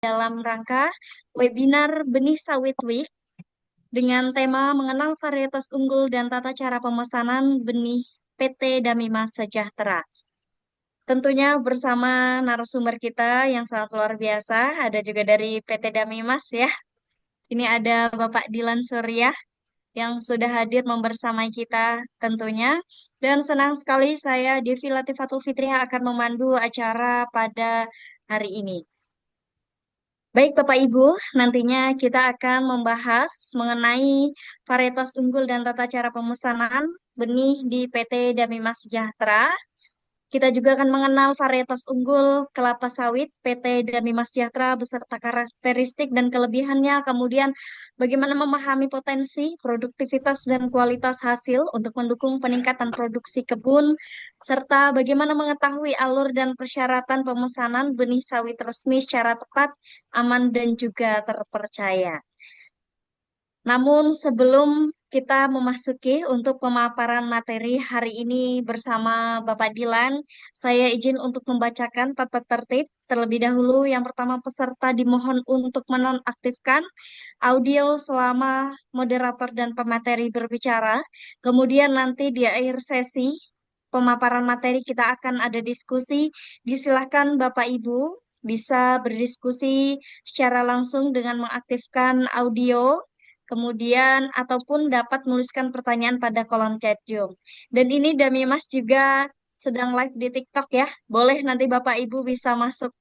dalam rangka webinar Benih Sawit Week dengan tema mengenal varietas unggul dan tata cara pemesanan benih PT Damima Sejahtera. Tentunya bersama narasumber kita yang sangat luar biasa, ada juga dari PT Damimas ya. Ini ada Bapak Dilan Surya yang sudah hadir membersamai kita tentunya. Dan senang sekali saya Devi Latifatul Fitriah akan memandu acara pada hari ini. Baik Bapak Ibu, nantinya kita akan membahas mengenai varietas unggul dan tata cara pemesanan benih di PT Damimas Sejahtera. Kita juga akan mengenal varietas unggul kelapa sawit PT Damimas Sejahtera beserta karakteristik dan kelebihannya, kemudian bagaimana memahami potensi, produktivitas, dan kualitas hasil untuk mendukung peningkatan produksi kebun, serta bagaimana mengetahui alur dan persyaratan pemesanan benih sawit resmi secara tepat, aman, dan juga terpercaya. Namun sebelum kita memasuki untuk pemaparan materi hari ini bersama Bapak Dilan, saya izin untuk membacakan tata tertib terlebih dahulu. Yang pertama, peserta dimohon untuk menonaktifkan audio selama moderator dan pemateri berbicara. Kemudian nanti di akhir sesi pemaparan materi kita akan ada diskusi. Disilahkan Bapak Ibu bisa berdiskusi secara langsung dengan mengaktifkan audio, kemudian ataupun dapat menuliskan pertanyaan pada kolom chat Zoom. Dan ini Dami Mas juga sedang live di TikTok ya. Boleh nanti Bapak Ibu bisa masuk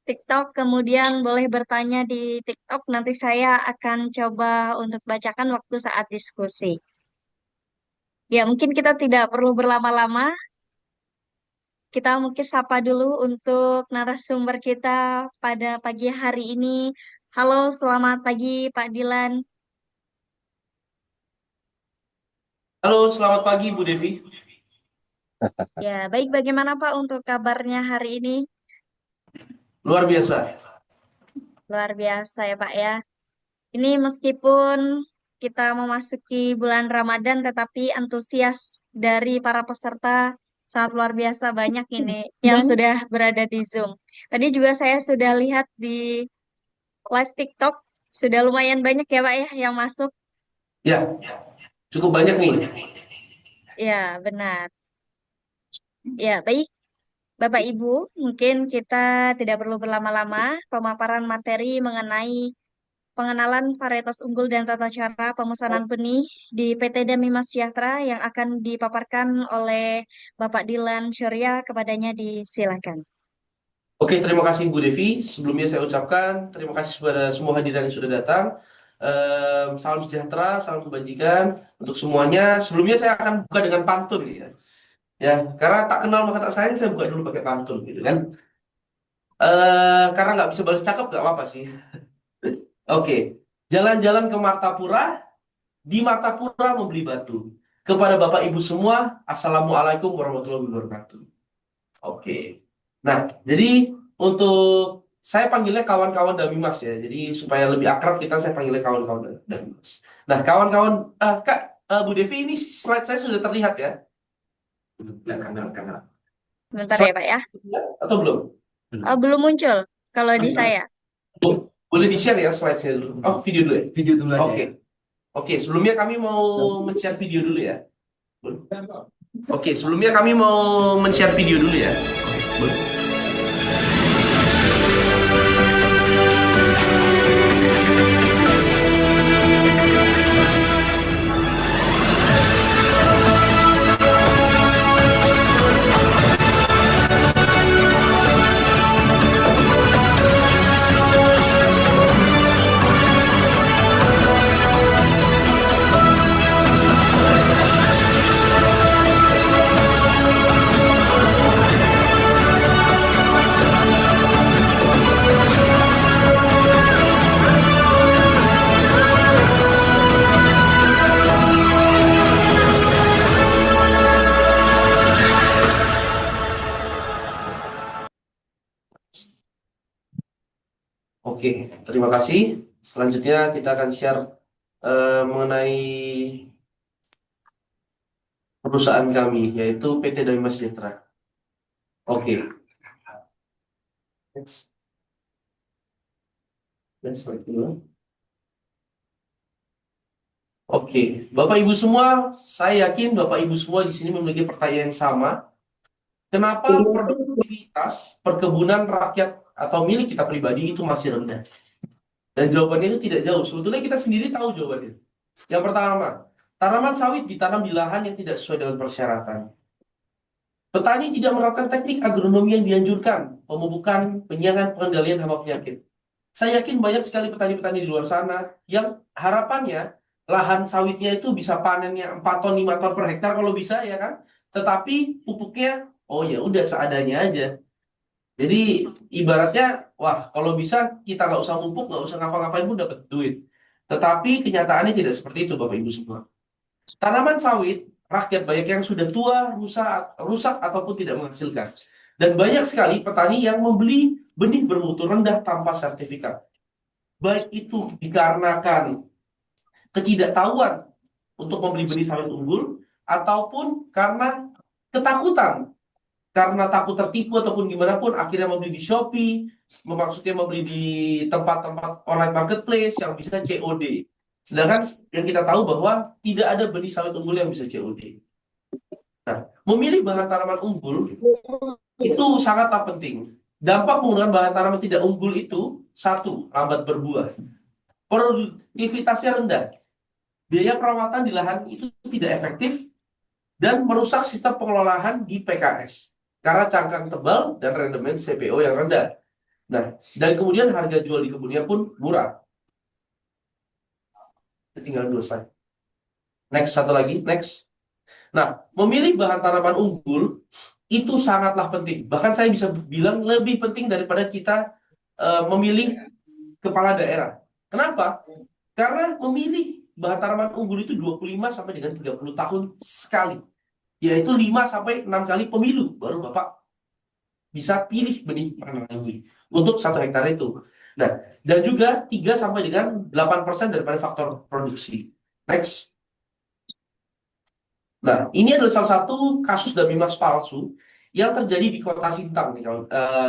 TikTok, kemudian boleh bertanya di TikTok. Nanti saya akan coba untuk bacakan waktu saat diskusi. Ya, mungkin kita tidak perlu berlama-lama. Kita mungkin sapa dulu untuk narasumber kita pada pagi hari ini. Halo, selamat pagi Pak Dilan. Halo, selamat pagi Bu Devi. Ya, baik bagaimana Pak untuk kabarnya hari ini? Luar biasa. Luar biasa ya Pak ya. Ini meskipun kita memasuki bulan Ramadan, tetapi antusias dari para peserta sangat luar biasa banyak ini yang Dan sudah berada di Zoom. Tadi juga saya sudah lihat di live TikTok, sudah lumayan banyak ya Pak ya yang masuk. Ya, cukup banyak nih. Ya, benar. Ya, baik. Bapak Ibu, mungkin kita tidak perlu berlama-lama. Pemaparan materi mengenai pengenalan varietas unggul dan tata cara pemesanan benih di PT Damimas Sejahtera yang akan dipaparkan oleh Bapak Dilan Syurya, kepadanya disilakan. Oke, terima kasih Bu Devi. Sebelumnya saya ucapkan terima kasih kepada semua hadirin yang sudah datang. Salam sejahtera, salam kebajikan untuk semuanya. Sebelumnya saya akan buka dengan pantun ya. Ya, karena tak kenal maka tak sayang, saya buka dulu pakai pantun gitu kan. Karena nggak bisa balas cakep nggak apa-apa sih. Oke, jalan-jalan ke Martapura, di Martapura membeli batu. Kepada Bapak Ibu semua, Assalamualaikum warahmatullahi wabarakatuh. Oke. Nah, jadi untuk saya panggilnya kawan-kawan Damimas ya. Jadi supaya lebih akrab kita saya panggilnya kawan-kawan Damimas. Nah, kawan-kawan Kak Bu Devi ini slide saya sudah terlihat ya? Belum, kamera. Sebentar ya Slide Pak ya. terlihat atau belum? Belum. Belum muncul kalau di Belum. saya. Boleh di-share ya slide-nya dulu. Oh, video dulu ya? Video dulu aja. Oke. ya. Oke, sebelumnya kami mau men-share video dulu ya. Oke, sebelumnya kami mau men-share video dulu ya. Boleh. Oke, terima kasih. Selanjutnya kita akan share mengenai perusahaan kami, yaitu PT Dharma Sejahtera. Oke. Dan slide dulu. Oke, Bapak Ibu semua, saya yakin Bapak Ibu semua di sini memiliki pertanyaan yang sama. Kenapa produktivitas perkebunan rakyat atau milik kita pribadi itu masih rendah? Dan jawabannya itu tidak jauh. Sebetulnya kita sendiri tahu jawabannya. Yang pertama, tanaman sawit ditanam di lahan yang tidak sesuai dengan persyaratan. Petani tidak menerapkan teknik agronomi yang dianjurkan, pemupukan, penyiangan, pengendalian hama penyakit. Saya yakin banyak sekali petani-petani di luar sana yang harapannya lahan sawitnya itu bisa panennya 4 ton 5 ton per hektar kalau bisa ya kan. Tetapi pupuknya oh ya udah seadanya aja. Jadi ibaratnya wah kalau bisa kita nggak usah pupuk, nggak usah ngapa-ngapain pun dapat duit. Tetapi kenyataannya tidak seperti itu Bapak Ibu semua. Tanaman sawit rakyat banyak yang sudah tua, rusak ataupun tidak menghasilkan. Dan banyak sekali petani yang membeli benih bermutu rendah tanpa sertifikat. Baik itu dikarenakan ketidaktahuan untuk membeli benih sawit unggul ataupun karena ketakutan karena takut tertipu ataupun gimana pun akhirnya membeli di Shopee, maksudnya membeli di tempat-tempat online marketplace yang bisa COD. Sedangkan yang kita tahu bahwa tidak ada benih sawit unggul yang bisa COD. Nah, memilih bahan tanaman unggul itu sangatlah penting. Dampak menggunakan bahan tanaman tidak unggul itu satu, lambat berbuah. Produktivitasnya rendah. Biaya perawatan di lahan itu tidak efektif dan merusak sistem pengelolaan di PKS karena cangkang tebal dan rendemen CPO yang rendah. Nah, dan kemudian harga jual di kebunnya pun murah. Tinggal 2 slide. Next, satu lagi, next. Nah, memilih bahan tanaman unggul itu sangatlah penting. Bahkan saya bisa bilang lebih penting daripada kita memilih kepala daerah. Kenapa? Karena memilih bahan tanaman unggul itu 25 sampai dengan 30 tahun sekali. Yaitu 5 sampai 6 kali pemilu baru Bapak bisa pilih benih mana lagi untuk 1 hektar itu. Nah, dan juga 3 sampai dengan 8% daripada faktor produksi. Next. Nah, ini adalah salah satu kasus Damimas palsu yang terjadi di kota Sintang, nih,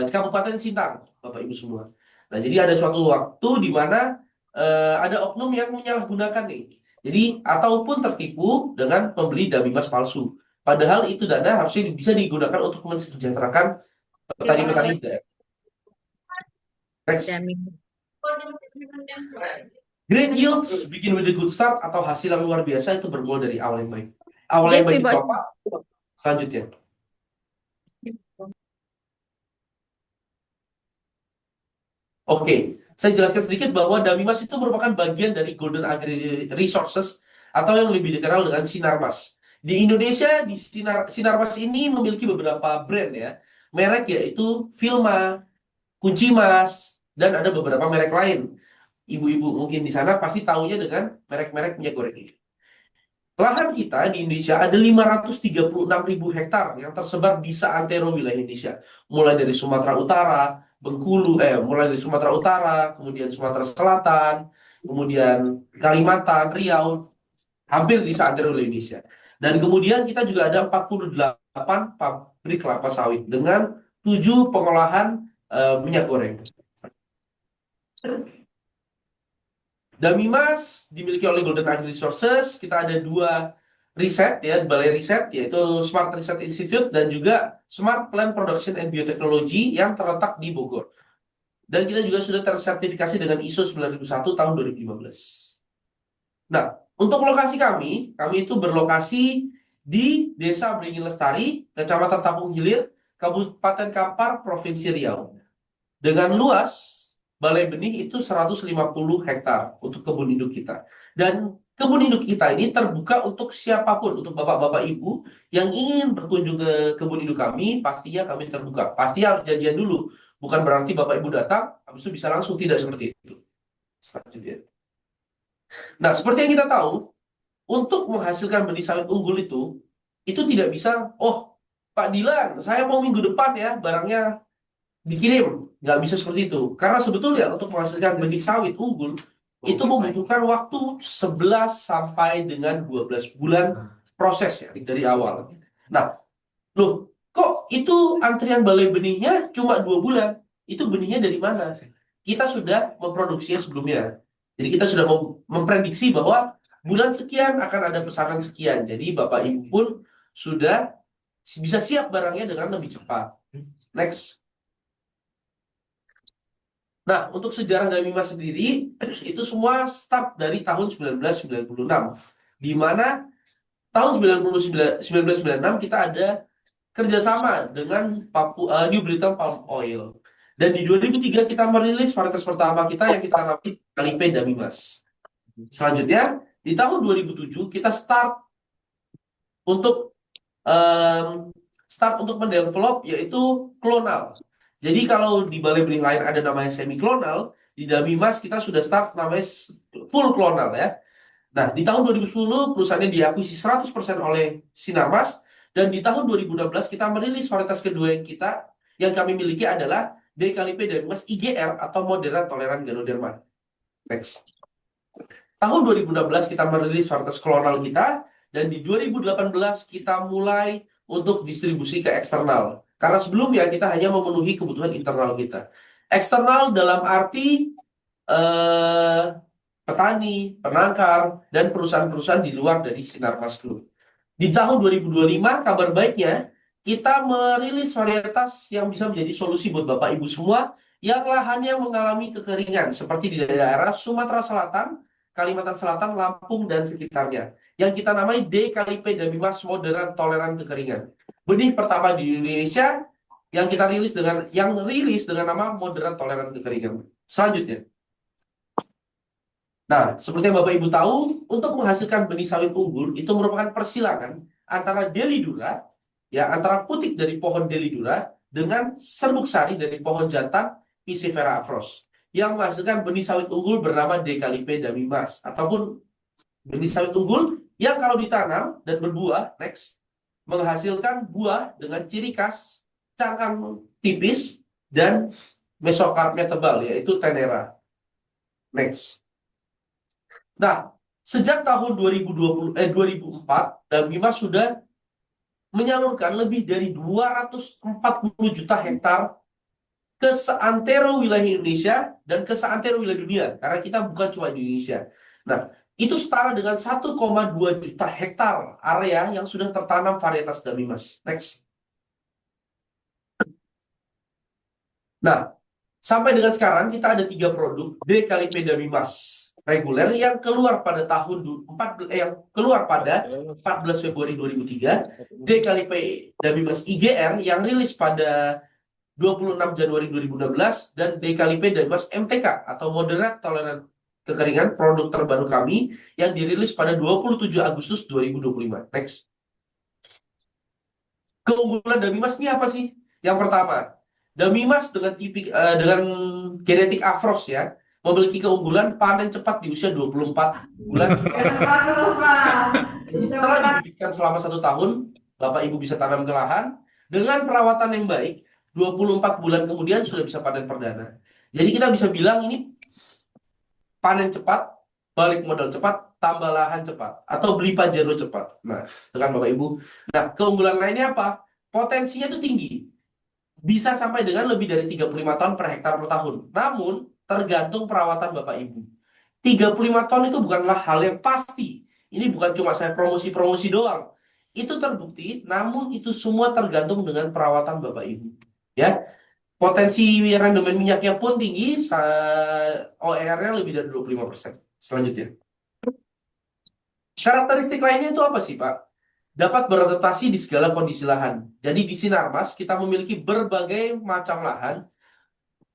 di Kabupaten Sintang, Bapak Ibu semua. Nah, jadi ada suatu waktu di mana ada oknum yang menyalahgunakan nih. Jadi, ataupun tertipu dengan membeli Damimas palsu. Padahal itu dana harusnya bisa digunakan untuk mensejahterakan petani-petani di daerah. Next. Great yields begin with a good start atau hasil yang luar biasa itu bermula dari awal yang baik. Awal yang baik itu apa? Selanjutnya. Oke, saya jelaskan sedikit bahwa Damimas itu merupakan bagian dari Golden Agri Resources atau yang lebih dikenal dengan Sinarmas. Di Indonesia, di Sinarmas ini memiliki beberapa brand ya. Merek yaitu Vilma, Kunci Mas, dan ada beberapa merek lain. Ibu-ibu mungkin di sana pasti tahunya dengan merek-merek minyak goreng ini. Lahan kita di Indonesia ada 536.000 hektar yang tersebar di seantero wilayah Indonesia. Mulai dari Sumatera Utara, mulai dari Sumatera Utara, kemudian Sumatera Selatan, kemudian Kalimantan, Riau, hampir di seantero wilayah Indonesia. Dan kemudian kita juga ada 48 pabrik kelapa sawit dengan 7 pengolahan minyak goreng. Damimas dimiliki oleh Golden Agri Resources. Kita ada 2 riset ya, balai riset yaitu Smart Research Institute dan juga Smart Plant Production and Biotechnology yang terletak di Bogor. Dan kita juga sudah tersertifikasi dengan ISO 9001 tahun 2015. Nah, untuk lokasi kami itu berlokasi di Desa Beringin Lestari, Kecamatan Tapung Hilir, Kabupaten Kampar, Provinsi Riau. Dengan luas balai benih itu 150 hektar untuk kebun induk kita. Dan kebun induk kita ini terbuka untuk siapapun, untuk bapak-bapak ibu yang ingin berkunjung ke kebun induk kami, pastinya kami terbuka. Pasti harus janjian dulu. Bukan berarti bapak ibu datang, habis itu bisa langsung, tidak seperti itu. Selanjutnya. Nah, seperti yang kita tahu, untuk menghasilkan benih sawit unggul itu tidak bisa, oh Pak Dilan, saya mau minggu depan ya barangnya dikirim. Nggak bisa seperti itu. Karena sebetulnya untuk menghasilkan benih sawit unggul, itu membutuhkan waktu 11 sampai dengan 12 bulan proses ya, dari awal. Nah, loh, kok itu antrian balai benihnya cuma 2 bulan? Itu benihnya dari mana? kita sudah memproduksinya sebelumnya. Jadi kita sudah memprediksi bahwa bulan sekian akan ada pesanan sekian. Jadi Bapak Ibu pun sudah bisa siap barangnya dengan lebih cepat. Next. Nah, untuk sejarah Damima sendiri, itu semua start dari tahun 1996. Di mana tahun 1996 kita ada kerjasama dengan New Britain Palm Oil. Dan di 2003 kita merilis varietas pertama kita yang kita namai Kalipe Damimas. Selanjutnya, di tahun 2007 kita untuk untuk mendevelop yaitu klonal. Jadi kalau di balai benih lain ada namanya semi klonal, di Damimas kita sudah start namanya full klonal ya. Nah, di tahun 2010 perusahaannya diakuisisi 100% oleh Sinarmas, dan di tahun 2016 kita merilis varietas kedua yang kami miliki adalah D-Kalipe Damimas IGR atau Moderat Toleran Ganoderma. Next. Tahun 2016 kita merilis varietas klonal kita, dan di 2018 kita mulai untuk distribusi ke eksternal. Karena sebelumnya kita hanya memenuhi kebutuhan internal kita. Eksternal dalam arti petani, penangkar, dan perusahaan-perusahaan di luar dari Sinarmas Group. Di tahun 2025, kabar baiknya, kita merilis varietas yang bisa menjadi solusi buat Bapak Ibu semua yang lahannya mengalami kekeringan, seperti di daerah Sumatera Selatan, Kalimantan Selatan, Lampung, dan sekitarnya. Yang kita namai D-Kalipe Damimas Moderat Toleran Kekeringan. Benih pertama di Indonesia yang rilis dengan nama Moderat Toleran Kekeringan. Selanjutnya. Nah, seperti yang Bapak Ibu tahu, untuk menghasilkan benih sawit unggul itu merupakan persilangan antara Delidura, ya, antara putik dari pohon Delidura dengan serbuk sari dari pohon jantan Piscifera afros, yang menghasilkan benih sawit unggul bernama D-Kalipe Damimas, ataupun benih sawit unggul yang kalau ditanam dan berbuah, next, menghasilkan buah dengan ciri khas cangkang tipis dan mesokarpnya tebal, yaitu tenera. Next. Nah, sejak tahun 2004, Damimas sudah menyalurkan lebih dari 240 juta hektar ke seantero wilayah Indonesia dan ke seantero wilayah dunia, karena kita bukan cuma di Indonesia. Nah, itu setara dengan 1,2 juta hektar area yang sudah tertanam varietas Damimas. Next. Nah, sampai dengan sekarang kita ada 3 produk D-Kalipe Damimas reguler yang keluar pada 14 Februari 2003, D-Kalipe Damimas IGR yang rilis pada 26 Januari 2016, dan D-Kalipe Damimas MTK atau Moderat Toleran Kekeringan, produk terbaru kami yang dirilis pada 27 Agustus 2025. Next. Keunggulan Damimas ini apa sih? Yang pertama, Damimas dengan genetik afros ya, memiliki keunggulan panen cepat di usia 24 bulan setelah dibibitkan selama 1 tahun. Bapak Ibu bisa tanam ke lahan dengan perawatan yang baik, 24 bulan kemudian sudah bisa panen perdana. Jadi kita bisa bilang ini panen cepat, balik modal cepat, tambah lahan cepat, atau beli pajero cepat. Nah, itu kan Bapak Ibu. Nah, keunggulan lainnya apa? Potensinya itu tinggi. Bisa sampai dengan lebih dari 35 ton per hektar per tahun. Namun, tergantung perawatan Bapak Ibu. 35 ton itu bukanlah hal yang pasti. Ini bukan cuma saya promosi-promosi doang. Itu terbukti, namun itu semua tergantung dengan perawatan Bapak Ibu. Ya, potensi rendemen minyaknya pun tinggi, OER-nya lebih dari 25%. Selanjutnya. Karakteristik lainnya itu apa sih, Pak? Dapat beradaptasi di segala kondisi lahan. Jadi di Sinarmas kita memiliki berbagai macam lahan,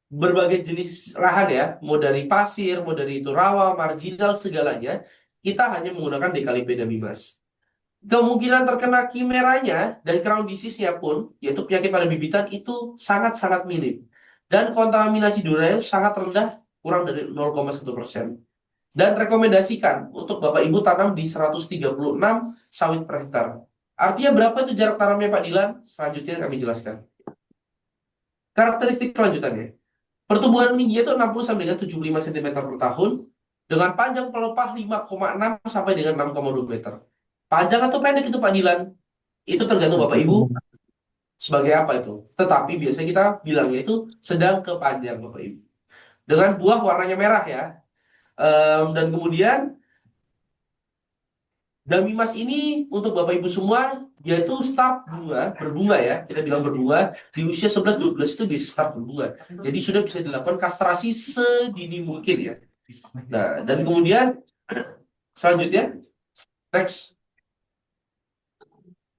berbagai jenis lahan ya, mau dari pasir, mau dari itu rawa, marginal, segalanya. Kita hanya menggunakan D-Kalipe Damimas. Kemungkinan terkena kimeranya dan crown disease-nya pun, yaitu penyakit pada bibitan, itu sangat-sangat minim. Dan kontaminasi duranya sangat rendah, kurang dari 0,1%. Dan rekomendasikan untuk Bapak Ibu tanam di 136 sawit per hektar. Artinya berapa itu jarak tanamnya Pak Dilan? Selanjutnya kami jelaskan. Karakteristik kelanjutannya. Pertumbuhan tingginya itu 60 sampai dengan 75 cm per tahun, dengan panjang pelepah 5,6 sampai dengan 6,2 meter. Panjang atau pendek itu Pak Dilan? Itu tergantung Bapak Ibu sebagai apa itu. Tetapi biasanya kita bilangnya itu sedang ke panjang Bapak Ibu. dengan buah warnanya merah ya. Dan kemudian Damimas ini untuk Bapak Ibu semua, yaitu start berbunga ya, kita bilang berbunga, di usia 11-12 itu bisa start berbunga. Jadi sudah bisa dilakukan kastrasi sedini mungkin ya. Nah, dan kemudian selanjutnya, next.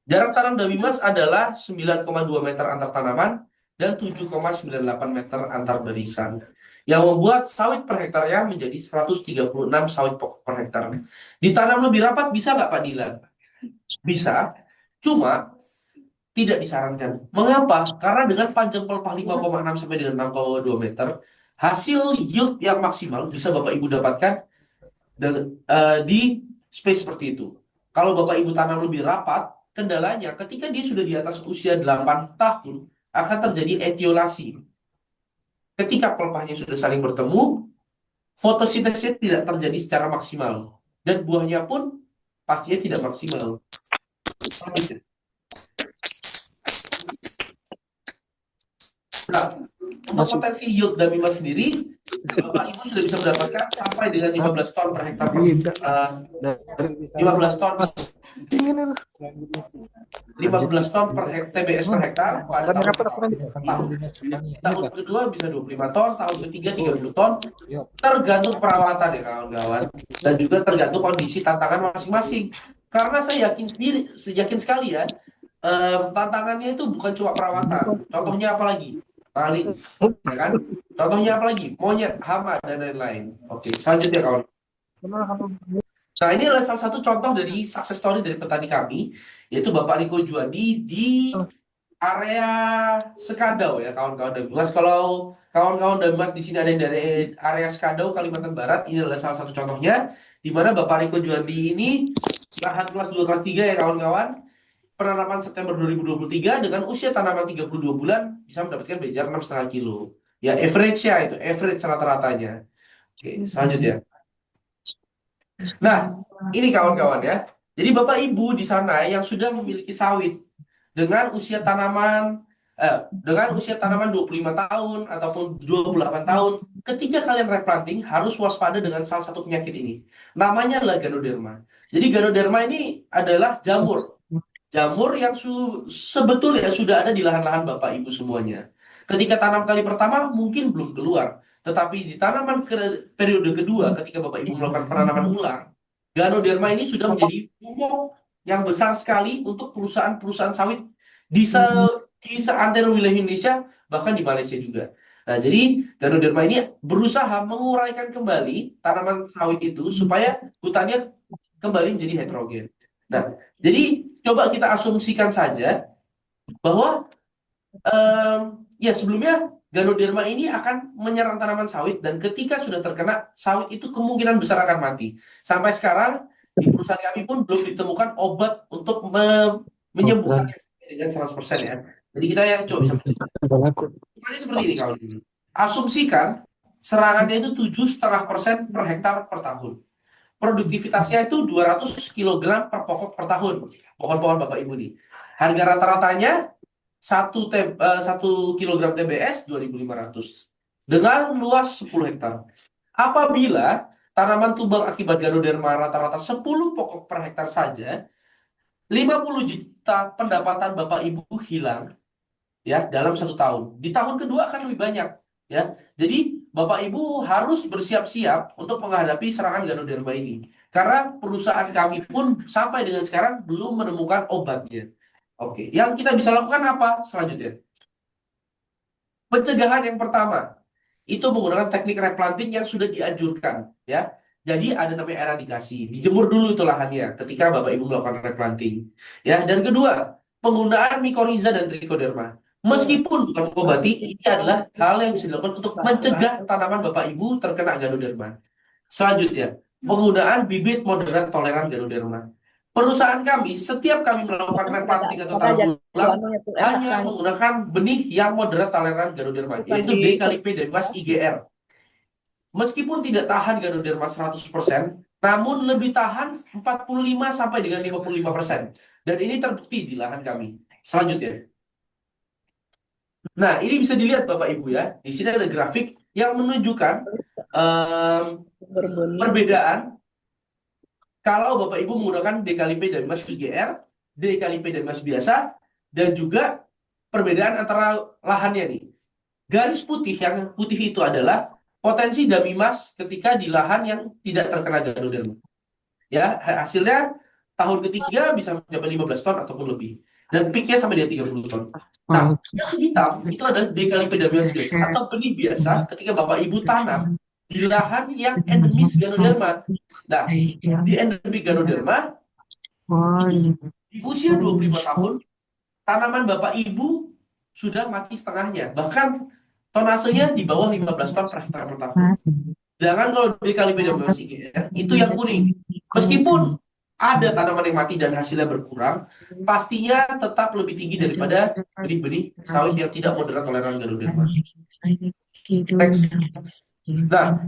Jarak tanam Damimas adalah 9,2 meter antar tanaman dan 7,98 meter antar barisan. Yang membuat sawit per hektarnya menjadi 136 sawit pokok per hektar. Ditanam lebih rapat bisa nggak Pak Dilan? Bisa, cuma tidak disarankan. Mengapa? Karena dengan panjang pelepah 5,6 sampai dengan 6,2 meter, hasil yield yang maksimal bisa Bapak Ibu dapatkan di space seperti itu. Kalau Bapak Ibu tanam lebih rapat, kendalanya ketika dia sudah di atas usia 8 tahun, akan terjadi etiolasi. Ketika pelepahnya sudah saling bertemu, fotosintesnya tidak terjadi secara maksimal. Dan buahnya pun pastinya tidak maksimal. Nah, untuk potensi yield Damimas sendiri, Bapak Ibu sudah bisa mendapatkan sampai dengan 15 ton per hektar per, 15 ton 15 ton per TBS per hektar pada tahun pertama. Tahun kedua bisa 25 ton, tahun ketiga 30 ton, tergantung perawatan ya kawan-kawan, dan juga tergantung kondisi tantangan masing-masing. Karena saya yakin sekali ya, tantangannya itu bukan cuma perawatan. Contohnya apa lagi? Maling, ya kan? Contohnya apa lagi? Monyet, hama, dan lain-lain. Oke, selanjutnya kawan. Nah, ini adalah salah satu contoh dari success story dari petani kami, yaitu Bapak Riko Juandi di area Sekadau ya kawan-kawan Damas. Kalau kawan-kawan Damas di sini ada yang dari area Sekadau, Kalimantan Barat, ini adalah salah satu contohnya, di mana Bapak Riko Juandi ini lahan kelas 2 kelas 3 ya kawan-kawan, penanaman September 2023 dengan usia tanaman 32 bulan bisa mendapatkan bejar 6,5 kilo. Ya, average-nya itu, average rata-ratanya. Oke, selanjutnya. Nah, ini kawan-kawan ya. Jadi Bapak Ibu di sana yang sudah memiliki sawit dengan usia tanaman dengan usia tanaman 25 tahun ataupun 28 tahun, ketika kalian replanting harus waspada dengan salah satu penyakit ini. Namanya adalah Ganoderma. Jadi Ganoderma ini adalah jamur. Jamur yang sebetulnya sudah ada di lahan-lahan Bapak Ibu semuanya. Ketika tanam kali pertama mungkin belum keluar, tetapi di tanaman periode kedua ketika Bapak Ibu melakukan penanaman ulang, Ganoderma ini sudah menjadi momok yang besar sekali untuk perusahaan-perusahaan sawit di seantero wilayah Indonesia, bahkan di Malaysia juga. Nah, jadi Ganoderma ini berusaha menguraikan kembali tanaman sawit itu supaya hutannya kembali menjadi heterogen. Nah, jadi coba kita asumsikan saja bahwa ya sebelumnya Ganoderma ini akan menyerang tanaman sawit dan ketika sudah terkena sawit itu kemungkinan besar akan mati. Sampai sekarang di perusahaan kami pun belum ditemukan obat untuk menyembuhkannya dengan 100% ya. Jadi kita yang coba bisa mencegah. Sebenarnya seperti ini kawan. Asumsikan serangannya itu 7,5% per hektar per tahun. Produktivitasnya itu 200 kilogram per pokok per tahun. Pohon-pohon Bapak Ibu nih. Harga rata-ratanya 1 kilogram TBS 2.500 dengan luas 10 hektar. Apabila tanaman tumbang akibat Ganoderma rata-rata 10 pokok per hektar saja, 50 juta pendapatan Bapak Ibu hilang ya dalam 1 tahun. Di tahun kedua akan lebih banyak ya. Jadi Bapak Ibu harus bersiap-siap untuk menghadapi serangan Ganoderma ini. Karena perusahaan kami pun sampai dengan sekarang belum menemukan obatnya. Oke, yang kita bisa lakukan apa selanjutnya? Pencegahan yang pertama itu menggunakan teknik replanting yang sudah dianjurkan ya. Jadi ada namanya eradikasi, dijemur dulu itu lahannya ketika Bapak Ibu melakukan replanting. Ya, dan kedua, penggunaan mikoriza dan trichoderma. Meskipun bukan mengobati, ini adalah hal yang bisa dilakukan untuk mencegah tanaman Bapak Ibu terkena Ganoderma. Selanjutnya, penggunaan bibit moderat toleran Ganoderma. Perusahaan kami, setiap kami melakukan replanting atau tanam ulang, hanya menggunakan benih yang moderat toleran Ganoderma, yaitu D kali P dan Mas IGR. Meskipun tidak tahan Ganoderma 100%, namun lebih tahan 45 sampai dengan 55%. Dan ini terbukti di lahan kami. Selanjutnya. Nah, ini bisa dilihat Bapak Ibu ya. Di sini ada grafik yang menunjukkan em, Berbunyi. perbedaan kalau Bapak Ibu menggunakan D kali P dan Mas IGR, D kali P dan Mas biasa, dan juga perbedaan antara lahannya nih. Garis putih, yang putih itu adalah potensi Damimas ketika di lahan yang tidak terkena Ganoderma. Ya, hasilnya tahun ketiga bisa mencapai 15 ton ataupun lebih. Dan peaknya sampai dengan 30 ton. Nah, yang hitam itu adalah D kali P dan Mas biasa atau benih biasa ketika Bapak Ibu tanam di lahan yang endemis Ganoderma. Nah, di endemik Ganoderma itu di usia 25 tahun tanaman Bapak Ibu sudah mati setengahnya. Bahkan tonasenya di bawah 15 ton per hektar per tahun. Sedangkan kalau dikali beda masih IGR, itu yang kuning. Meskipun ada tanaman yang mati dan hasilnya berkurang, pastinya tetap lebih tinggi daripada benih-benih sawit yang tidak moderat toleran Ganoderma. Next. Nah,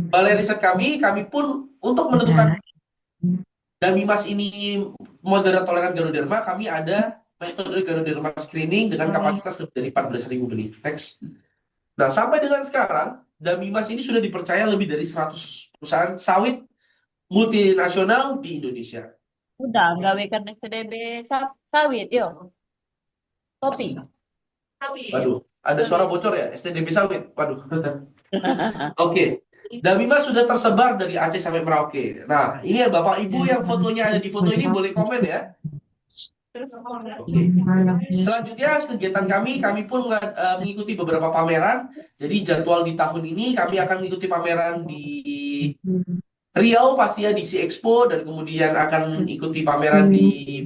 balai riset kami pun untuk menentukan Damimas ini moderat toleran Ganoderma, kami ada metode Ganoderma screening dengan kapasitas lebih dari 14.000 benih. Next. Nah, sampai dengan sekarang, Damimas ini sudah dipercaya lebih dari 100 perusahaan sawit multinasional di Indonesia. Udah, gawekan STDB sawit, yo. Kopi. Waduh, ada suara bocor ya, STDB sawit. Waduh. Oke. Damimas sudah tersebar dari Aceh sampai Merauke. Nah, ini ya Bapak Ibu yang fotonya ada di foto ini boleh komen ya. Oke. Selanjutnya kegiatan kami pun mengikuti beberapa pameran. Jadi jadwal di tahun ini kami akan mengikuti pameran di Riau pastinya di Sea Expo dan kemudian akan ikuti pameran di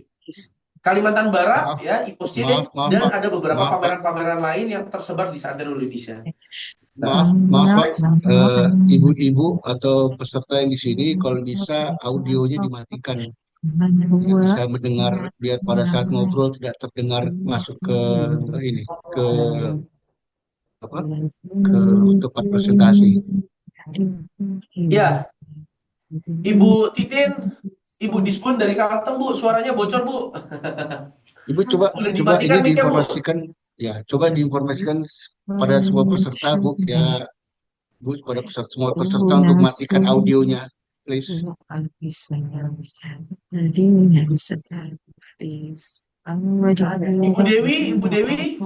Kalimantan Barat Maaf, ya, IPOSCE maaf dan Pak, ada beberapa maaf Pak, pameran-pameran lain yang tersebar di seantero Indonesia. Nah, maaf Pak, ibu-ibu atau peserta yang di sini kalau bisa audionya dimatikan, nggak bisa mendengar, biar pada saat ngobrol tidak terdengar masuk ke ini, ke apa, ke tempat presentasi. ya, Ibu Titin, Ibu Disbun dari Kalteng, Bu, suaranya bocor, Bu. Ibu coba Boleh coba ini dimatikan mic-nya, Bu. diinformasikan, ya coba diinformasikan pada semua peserta Bu, ya Bu, pada semua peserta untuk matikan audionya, please. Ibu Dewi,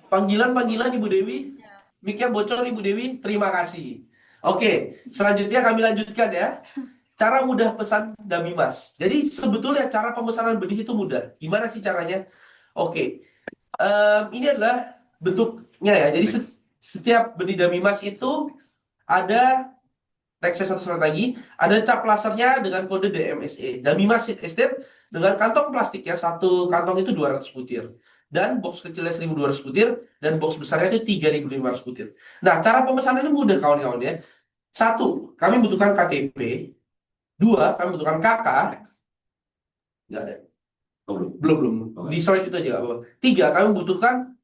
panggilan Ibu Dewi. Mic-nya bocor Ibu Dewi, terima kasih. Oke, selanjutnya kami lanjutkan ya. Cara mudah pesan Damimas. Jadi sebetulnya cara pemesanan benih itu mudah. Gimana sih caranya? Oke, ini adalah bentuknya ya. Jadi setiap benih Damimas itu ada next satu slide lagi, ada cap lasernya dengan kode DMSE. Damimas Seed Estate dengan kantong plastiknya, satu kantong itu 200 butir. Dan box kecilnya 1.200 butir, dan box besarnya itu 3.500 butir. Nah, cara pemesanan ini mudah kawan-kawan ya. Satu, kami butuhkan KTP. Dua, kami butuhkan KK. Nggak ada. Oh, belum. Di slide itu aja nggak apa-apa. Tiga, kami butuhkan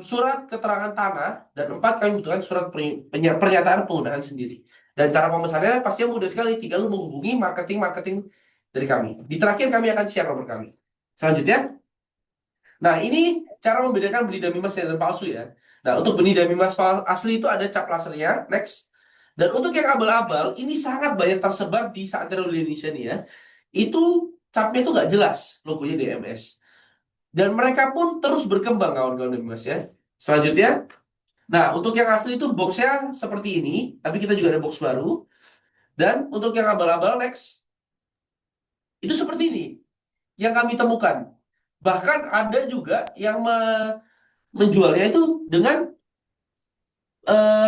surat keterangan tanah. Dan empat, kami butuhkan surat pernyataan penggunaan sendiri. Dan cara pemesanannya pastinya mudah sekali. Tinggal lu menghubungi marketing dari kami. Di terakhir kami akan share nomor kami. Selanjutnya, nah ini cara membedakan benih Damimas dan palsu ya. Nah, untuk benih Damimas asli itu ada cap lasernya. Next. Dan untuk yang abal-abal, ini sangat banyak tersebar di seantero Indonesia nih ya. Itu capnya itu nggak jelas logonya DMS. Dan mereka pun terus berkembang kawan-kawan Damimas ya. Selanjutnya, nah untuk yang asli itu boxnya seperti ini, tapi kita juga ada box baru. Dan untuk yang abal-abal next, itu seperti ini yang kami temukan. Bahkan ada juga yang menjualnya itu dengan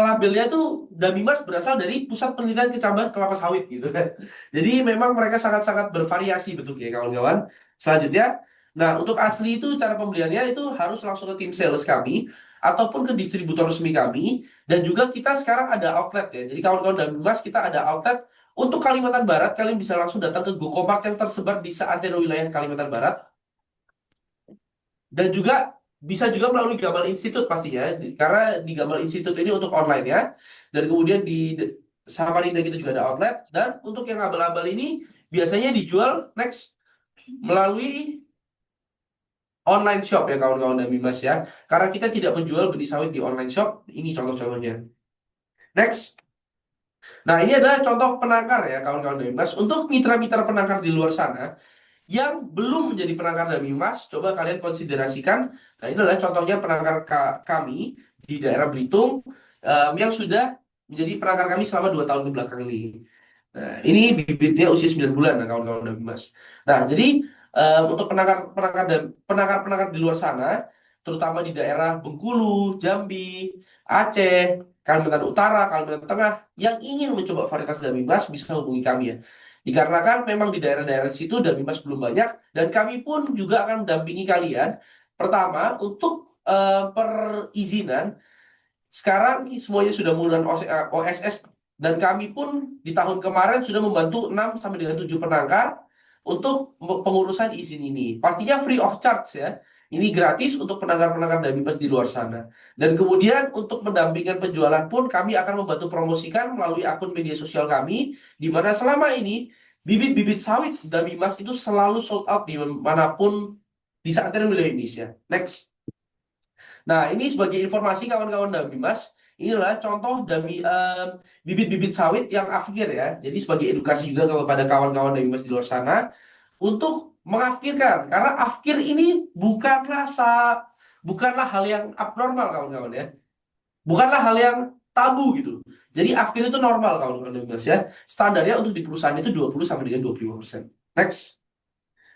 labelnya tuh Damimas berasal dari Pusat Penelitian Kecamatan Kelapa Sawit gitu kan. Jadi memang mereka sangat-sangat bervariasi bentuknya kawan-kawan. Selanjutnya, nah untuk asli itu cara pembeliannya itu harus langsung ke tim sales kami ataupun ke distributor resmi kami dan juga kita sekarang ada outlet ya. Jadi kawan-kawan Damimas kita ada outlet untuk Kalimantan Barat, kalian bisa langsung datang ke GoCoMart yang tersebar di seantero wilayah Kalimantan Barat. Dan juga bisa juga melalui Gamal Institute pastinya, karena di Gamal Institute ini untuk online ya. Dan kemudian di Samarinda kita juga ada outlet. Dan untuk yang abal-abal ini biasanya dijual next melalui online shop ya kawan-kawan dan Bimas ya. Karena kita tidak menjual benih sawit di online shop. Ini contoh-contohnya. Next. Nah, ini adalah contoh penangkar ya kawan-kawan dan Bimas. Untuk mitra-mitra penangkar di luar sana yang belum menjadi penangkar dan Bimas, coba kalian konsiderasikan. Nah, ini adalah contohnya penangkar kami di daerah Belitung yang sudah menjadi penangkar kami selama 2 tahun ke belakang ini. Nah, ini bibitnya usia 9 bulan nah, kawan-kawan dan Bimas. Nah, jadi untuk penangkar dan penangkar di luar sana, terutama di daerah Bengkulu, Jambi, Aceh, Kalimantan Utara, Kalimantan Tengah, yang ingin mencoba varietas Dami Mas bisa hubungi kami ya. Dikarenakan memang di daerah-daerah situ Dami Mas belum banyak dan kami pun juga akan mendampingi kalian. Pertama, untuk perizinan sekarang semuanya sudah menggunakan OSS dan kami pun di tahun kemarin sudah membantu 6 sampai dengan 7 penangkar untuk pengurusan izin ini. Pastinya free of charge ya. Ini gratis untuk penangkar-penangkar dan bebas di luar sana. Dan kemudian untuk mendampingkan penjualan pun kami akan membantu promosikan melalui akun media sosial kami, di mana selama ini bibit-bibit sawit dan bimas itu selalu sold out di manapun di saat ini wilayah Indonesia. Next. Nah, ini sebagai informasi kawan-kawan dan bimas, inilah contoh dari bibit-bibit sawit yang afkir ya. Jadi sebagai edukasi juga kepada kawan-kawan dan bimas di luar sana untuk mengafkirkan karena afkir ini bukanlah hal yang abnormal kawan-kawan ya. Bukanlah hal yang tabu gitu. Jadi afkir itu normal kawan-kawan dan bimas ya. Standarnya untuk di perusahaan itu 20 sampai dengan 25%. Next.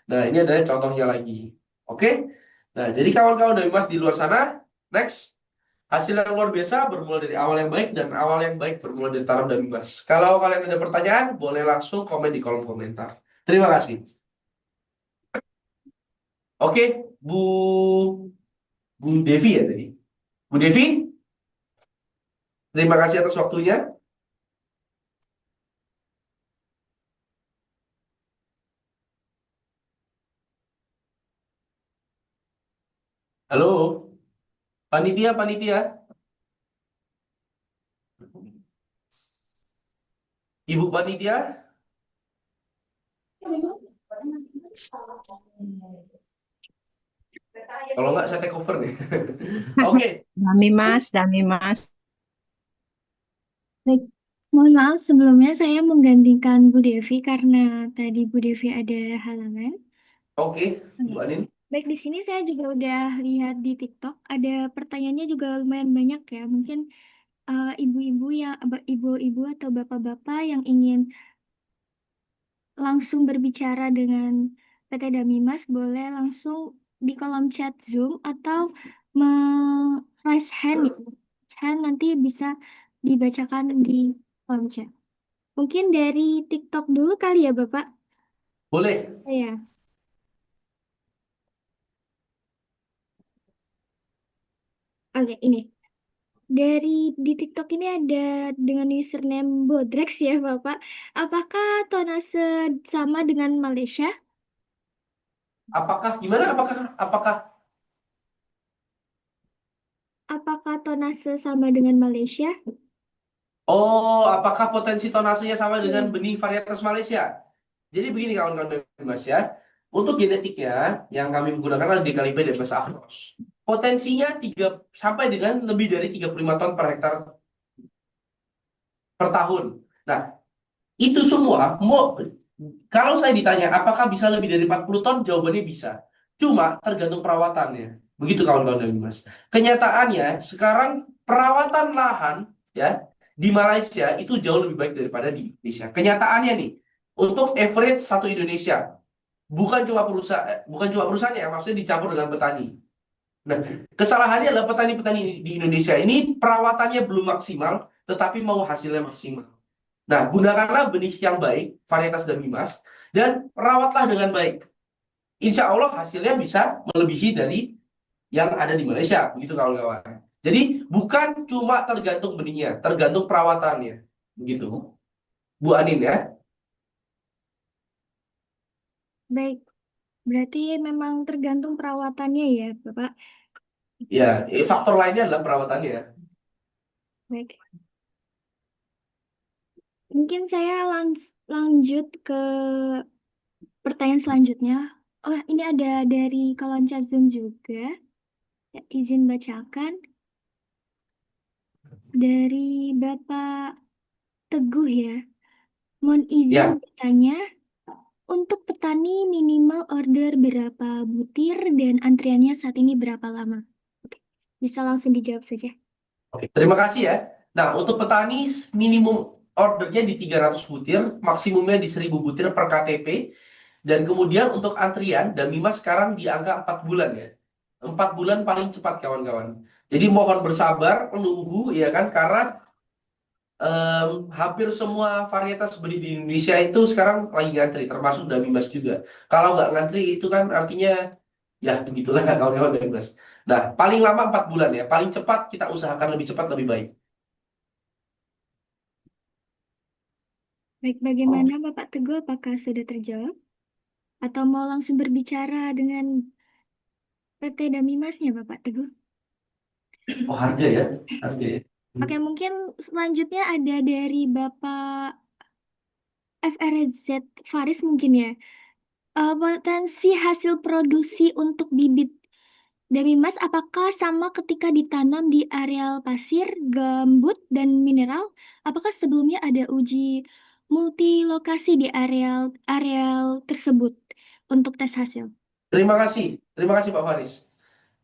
Nah, ini adalah contohnya lagi. Oke? Nah, jadi kawan-kawan dari Mas di luar sana, next. Hasil yang luar biasa bermula dari awal yang baik dan awal yang baik bermula dari tanam dan bebas. Kalau kalian ada pertanyaan, boleh langsung komen di kolom komentar. Terima kasih. Oke, Bu Bu Devi ya tadi. Bu Devi, terima kasih atas waktunya. Halo, panitia, panitia. Ibu panitia, kalau nggak saya take over nih. Oke, Dami Mas. Baik, mohon maaf sebelumnya saya menggantikan Bu Devi karena tadi Bu Devi ada halangan. oke, Bu Anin. Baik, di sini saya juga udah lihat di TikTok ada pertanyaannya juga lumayan banyak ya. Mungkin ibu-ibu atau bapak-bapak yang ingin langsung berbicara dengan PT Damimas boleh langsung di kolom chat Zoom atau raise hand ya. Hand nanti bisa dibacakan di kolom chat. Mungkin dari TikTok dulu kali ya, Bapak? Boleh. Iya. Oke, ini. Dari di TikTok ini ada dengan username Bodrex ya, Bapak. Apakah tonase sama dengan Malaysia? Apakah gimana? Apakah Apakah tonase sama dengan Malaysia? Oh, apakah potensi tonasenya sama dengan Iya. benih varietas Malaysia? Jadi begini kawan-kawan Mas ya. Untuk genetiknya yang kami gunakan adalah DKLP dan Mas Afros. Potensinya 3 sampai dengan lebih dari 35 ton per hektar per tahun. Nah, itu semua kalau saya ditanya apakah bisa lebih dari 40 ton, jawabannya bisa. Cuma tergantung perawatannya. Begitu kawan-kawan dan Mas. Kenyataannya sekarang perawatan lahan ya di Malaysia itu jauh lebih baik daripada di Indonesia. Kenyataannya nih, untuk average satu Indonesia, bukan cuma perusahaan ya, maksudnya dicampur dengan petani. Nah, kesalahannya adalah petani-petani di Indonesia ini perawatannya belum maksimal, tetapi mau hasilnya maksimal. Nah, gunakanlah benih yang baik, varietas dan bimas, dan rawatlah dengan baik. Insya Allah hasilnya bisa melebihi dari yang ada di Malaysia, begitu kawan-kawan. Jadi bukan cuma tergantung benihnya, tergantung perawatannya, begitu. Bu Anin ya. Baik, berarti memang tergantung perawatannya ya, Bapak. Ya, faktor lainnya adalah perawatannya. Baik. Mungkin saya lanjut ke pertanyaan selanjutnya. Oh, ini ada dari kolom chat Zoom juga. Ya, izin bacakan dari Bapak Teguh ya. Mohon izin Ya, bertanya, untuk petani minimal order berapa butir dan antriannya saat ini berapa lama? Oke, bisa langsung dijawab saja. oke. Terima kasih ya. Nah, untuk petani minimum ordernya di 300 butir, maksimumnya di 1000 butir per KTP. Dan kemudian untuk antrian, Damima sekarang di angka 4 bulan ya. 4 bulan paling cepat kawan-kawan. Jadi mohon bersabar menunggu ya kan, karena hampir semua varietas benih di Indonesia itu sekarang lagi ngantri, termasuk Damimas juga. Kalau nggak ngantri itu kan artinya ya begitulah kawan-kawan Damimas. Nah, paling lama 4 bulan ya. Paling cepat kita usahakan lebih cepat lebih baik. Baik, bagaimana Bapak Teguh? Apakah sudah terjawab? Atau mau langsung berbicara dengan PT Damimasnya Bapak Teguh? Oh, harga ya. Harga ya. Oke, mungkin selanjutnya ada dari Bapak FRZ Faris mungkin ya. Potensi hasil produksi untuk bibit Damimas apakah sama ketika ditanam di areal pasir, gambut, dan mineral? Apakah sebelumnya ada uji multilokasi di areal tersebut untuk tes hasil? Terima kasih. Terima kasih Pak Faris.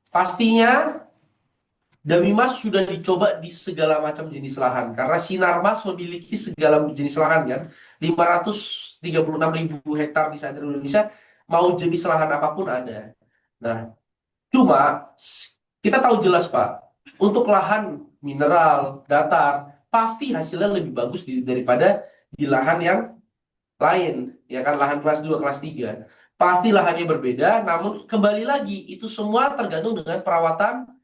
Pastinya Damimas sudah dicoba di segala macam jenis lahan karena Sinarmas memiliki segala jenis lahan kan. 536.000 hektar di seluruh Indonesia, mau jenis lahan apapun ada. Nah, cuma kita tahu jelas Pak, untuk lahan mineral, datar, pasti hasilnya lebih bagus daripada di lahan yang lain, ya kan, lahan kelas 2 kelas 3. Pasti lahannya berbeda, namun kembali lagi itu semua tergantung dengan perawatan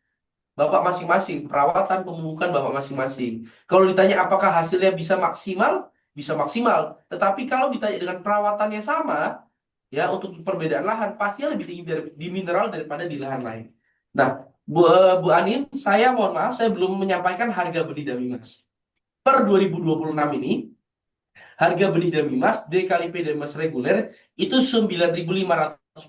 Bapak masing-masing, perawatan pemupukan Bapak masing-masing. Kalau ditanya apakah hasilnya bisa maksimal, bisa maksimal. Tetapi kalau ditanya dengan perawatannya sama, ya untuk perbedaan lahan pastinya lebih tinggi di mineral daripada di lahan lain. Nah, Bu Anin, saya mohon maaf saya belum menyampaikan harga benih Damimas. Per 2026 ini, harga benih Damimas D kali P Damimas reguler itu 9.500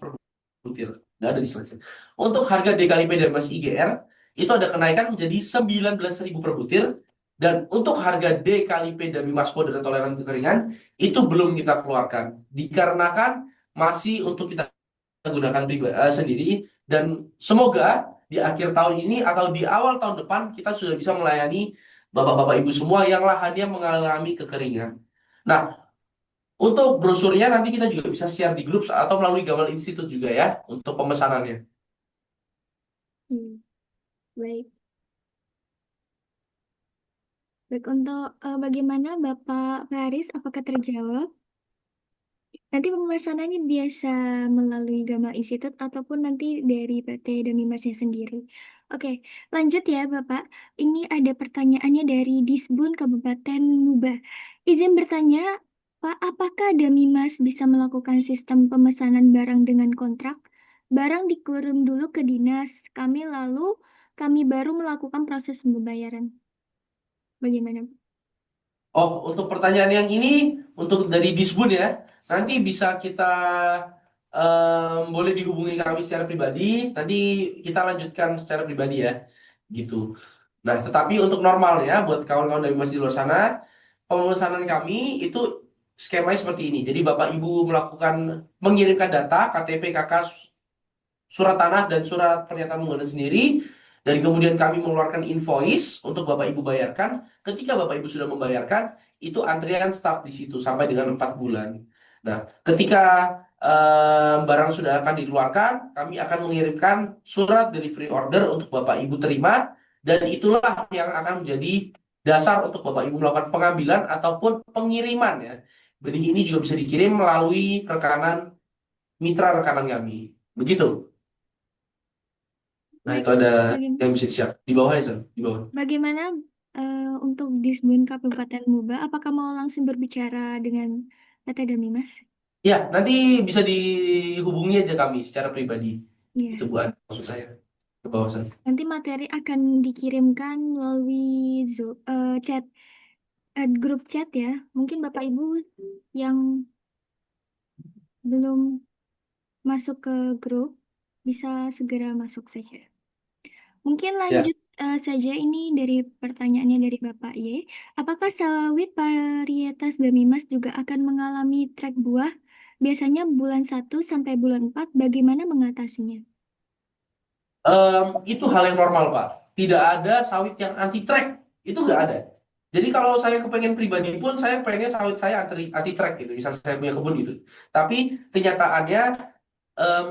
per butir. Nggak ada di slide. Untuk harga D kali P Damimas IGR itu ada kenaikan menjadi 19.000 per butir. Dan untuk harga D kali P Damimas Powder dan toleran kekeringan itu belum kita keluarkan. Dikarenakan masih untuk kita gunakan sendiri, dan semoga di akhir tahun ini atau di awal tahun depan kita sudah bisa melayani bapak-bapak ibu semua yang lahannya mengalami kekeringan. Nah, untuk brosurnya nanti kita juga bisa share di grup atau melalui Gamal Institute juga ya untuk pemesanannya. Hmm, baik. Baik, untuk bagaimana Bapak Faris, apakah terjawab? Nanti pemesanannya biasa melalui Gamal Institute ataupun nanti dari PT Damimasnya sendiri. Oke, lanjut ya Bapak. Ini ada pertanyaannya dari Disbun Kabupaten Muba. Izin bertanya, Pak, apakah Damimas bisa melakukan sistem pemesanan barang dengan kontrak? Barang dikirim dulu ke dinas kami, lalu kami baru melakukan proses pembayaran. Bagaimana? Oh, untuk pertanyaan yang ini untuk dari Disbun ya, nanti bisa kita boleh dihubungi kami secara pribadi, nanti kita lanjutkan secara pribadi ya, gitu. Nah, tetapi untuk normalnya buat kawan-kawan dari masjid di luar sana, pemesanan kami itu skemanya seperti ini. Jadi Bapak Ibu melakukan mengirimkan data KTP, KK, surat tanah dan surat pernyataan penggunaan sendiri, dan kemudian kami mengeluarkan invoice untuk Bapak Ibu bayarkan. Ketika Bapak Ibu sudah membayarkan, itu antrian start di situ sampai dengan 4 bulan. Nah, ketika barang sudah akan dikeluarkan, kami akan mengirimkan surat delivery order untuk Bapak Ibu terima, dan itulah yang akan menjadi dasar untuk Bapak Ibu melakukan pengambilan ataupun pengiriman ya. Benih ini juga bisa dikirim melalui rekanan mitra rekanan kami. Begitu. Nah, Baik, itu ada bagaimana? yang bisa di-share. Di bawah ya, San. Di bawah. Bagaimana untuk Disbun Kabupaten Muba? Apakah mau langsung berbicara dengan PT Damimas? Ya, nanti bisa dihubungi aja kami secara pribadi. Itu Iya. buat maksud saya. Ke bawah sana. Nanti materi akan dikirimkan melalui chat, grup chat ya. Mungkin Bapak Ibu yang belum masuk ke grup, bisa segera masuk saja. Mungkin Ya. lanjut saja ini dari pertanyaannya dari Bapak Y. Apakah sawit varietas Damimas juga akan mengalami trek buah? Biasanya bulan 1 sampai bulan 4, bagaimana mengatasinya? Itu hal yang normal, Pak. Tidak ada sawit yang anti track. Itu nggak ada. Jadi kalau saya kepengen pribadi pun, saya pengennya sawit saya anti track gitu. Misal saya punya kebun gitu. Tapi kenyataannya em,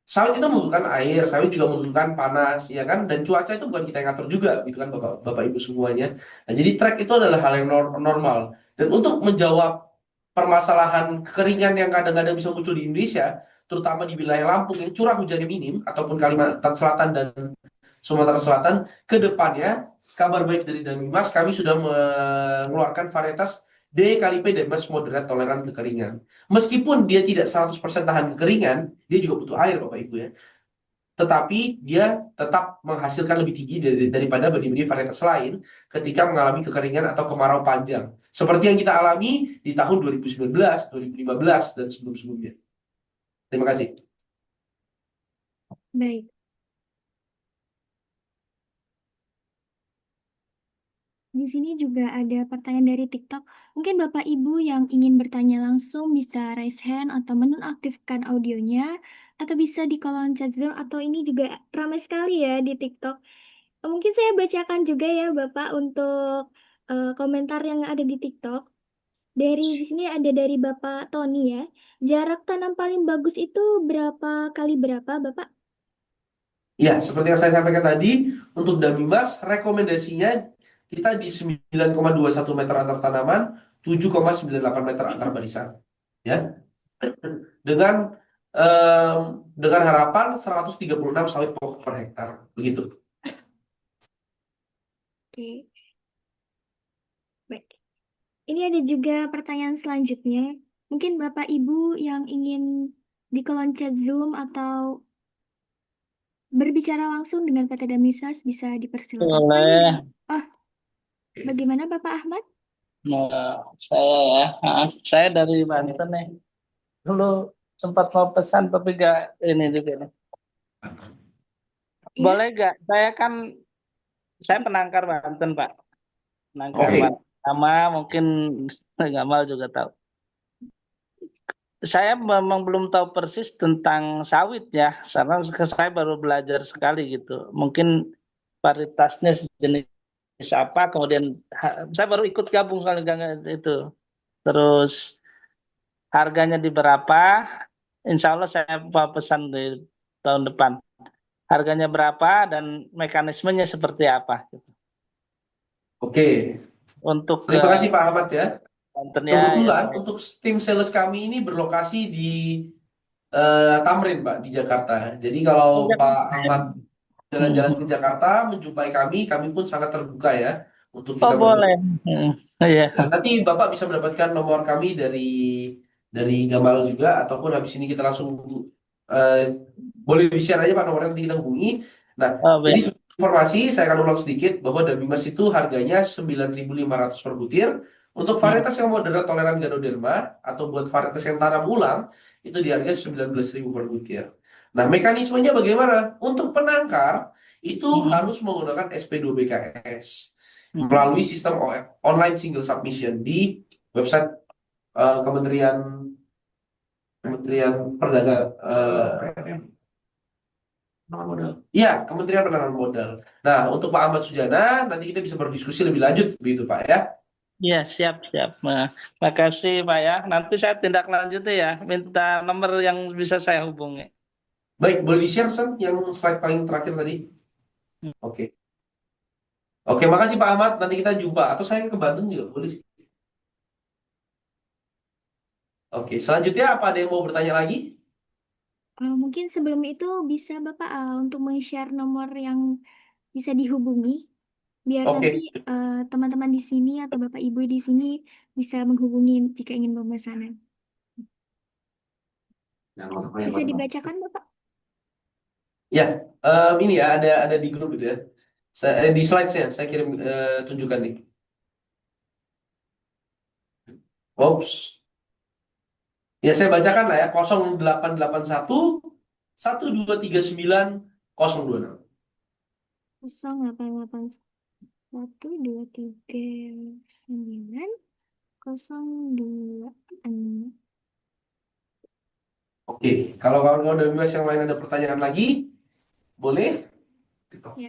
sawit itu membutuhkan air, sawit juga membutuhkan panas, ya kan? Dan cuaca itu bukan kita yang ngatur juga, gitu kan, Bapak, Bapak Ibu semuanya. Nah, jadi track itu adalah hal yang normal. Dan untuk menjawab permasalahan kekeringan yang kadang-kadang bisa muncul di Indonesia, terutama di wilayah Lampung yang curah hujannya minim, ataupun Kalimantan Selatan dan Sumatera Selatan, ke depannya kabar baik dari Damimas, kami sudah mengeluarkan varietas D kali P dan Mas moderat toleran kekeringan. Meskipun dia tidak 100% tahan kekeringan, dia juga butuh air Bapak Ibu ya. Tetapi dia tetap menghasilkan lebih tinggi daripada benih-benih varietas lain ketika mengalami kekeringan atau kemarau panjang. Seperti yang kita alami di tahun 2019, 2015, dan sebelum-sebelumnya. Terima kasih. Baik. Di sini juga ada pertanyaan dari TikTok. Mungkin Bapak Ibu yang ingin bertanya langsung bisa raise hand atau menonaktifkan audionya, atau bisa di kolom chat Zoom, atau ini juga ramai sekali ya di TikTok. Mungkin saya bacakan juga ya Bapak untuk komentar yang ada di TikTok. Di sini ada dari Bapak Tony ya. Jarak tanam paling bagus itu berapa kali berapa, Bapak? Ya, seperti yang saya sampaikan tadi, untuk Damimas, rekomendasinya kita di 9,21 meter antar tanaman, 7,98 meter antar barisan. Ya, dengan em, dengan harapan 136 sawit pokok per hektar. Begitu. Oke, baik. Ini ada juga pertanyaan selanjutnya. Mungkin Bapak Ibu yang ingin di kolom chat Zoom atau berbicara langsung dengan PT Damisas bisa dipersilakan. Boleh. Oh, bagaimana Bapak Ahmad? Nah, saya ya, saya dari Banten nih. Dulu sempat mau pesan tapi gak ini juga nih. Ya, Boleh gak? Saya penangkar Banten, Pak. Penangkar Oke. Banten. Sama mungkin Gamal juga tahu. Saya memang belum tahu persis tentang sawit ya, karena saya baru belajar sekali gitu. Mungkin varietasnya sejenis apa, kemudian saya baru ikut gabung soalnya itu. Terus harganya di berapa? Insya Allah saya mau pesan di tahun depan. Harganya berapa dan mekanismenya seperti apa? Gitu. Oke. Untuk ke Terima kasih Pak Ahmad ya. Banten ya, Kebetulan untuk tim sales kami ini berlokasi di Tamrin, Pak, di Jakarta. Jadi kalau Pak Ahmad jalan-jalan ke Jakarta, menjumpai kami pun sangat terbuka ya untuk Oh kita bertemu. boleh. Iya. Nah, nanti Bapak bisa mendapatkan nomor kami dari Gamal juga, ataupun habis ini kita langsung eh, boleh di-share aja Pak nomornya, nanti kita hubungi. Nah, Oh jadi baik. informasi saya akan ulang sedikit bahwa Dabimas itu harganya 9.500 per butir. Untuk varietas yang moderat toleran Ganoderma atau buat varietas yang tanam ulang itu di harga 19.000 per butir. Nah, mekanismenya bagaimana? Untuk penangkar itu harus menggunakan SP2BKS melalui sistem online single submission di website Kementerian Kementerian Perdagangan Iya, Kementerian Penanaman Modal. Nah, untuk Pak Ahmad Sujana nanti kita bisa berdiskusi lebih lanjut begitu Pak ya. Iya siap siap. Nah, makasih Pak ya. Nanti saya tindak lanjuti ya. Minta nomor yang bisa saya hubungi. Baik, boleh di-share Sen, yang slide paling terakhir tadi. Oke. Oke, makasih Pak Ahmad. Nanti kita jumpa. Atau saya ke Bandung juga boleh sih. Oke, selanjutnya apa ada yang mau bertanya lagi? mungkin sebelum itu bisa Bapak untuk men-share nomor yang bisa dihubungi, biar nanti Oke. teman-teman di sini atau Bapak Ibu di sini bisa menghubungi jika ingin pemesanan. Bisa dibacakan Bapak? Ya, ini ya ada di grup itu ya. Di slides-nya saya kirim tunjukkan nih. Oops. Ya, saya bacakan lah ya, 0881 1239 026. 081239 Oke, kalau kawan-kawan dari Mas yang lain ada pertanyaan lagi, boleh? Ya.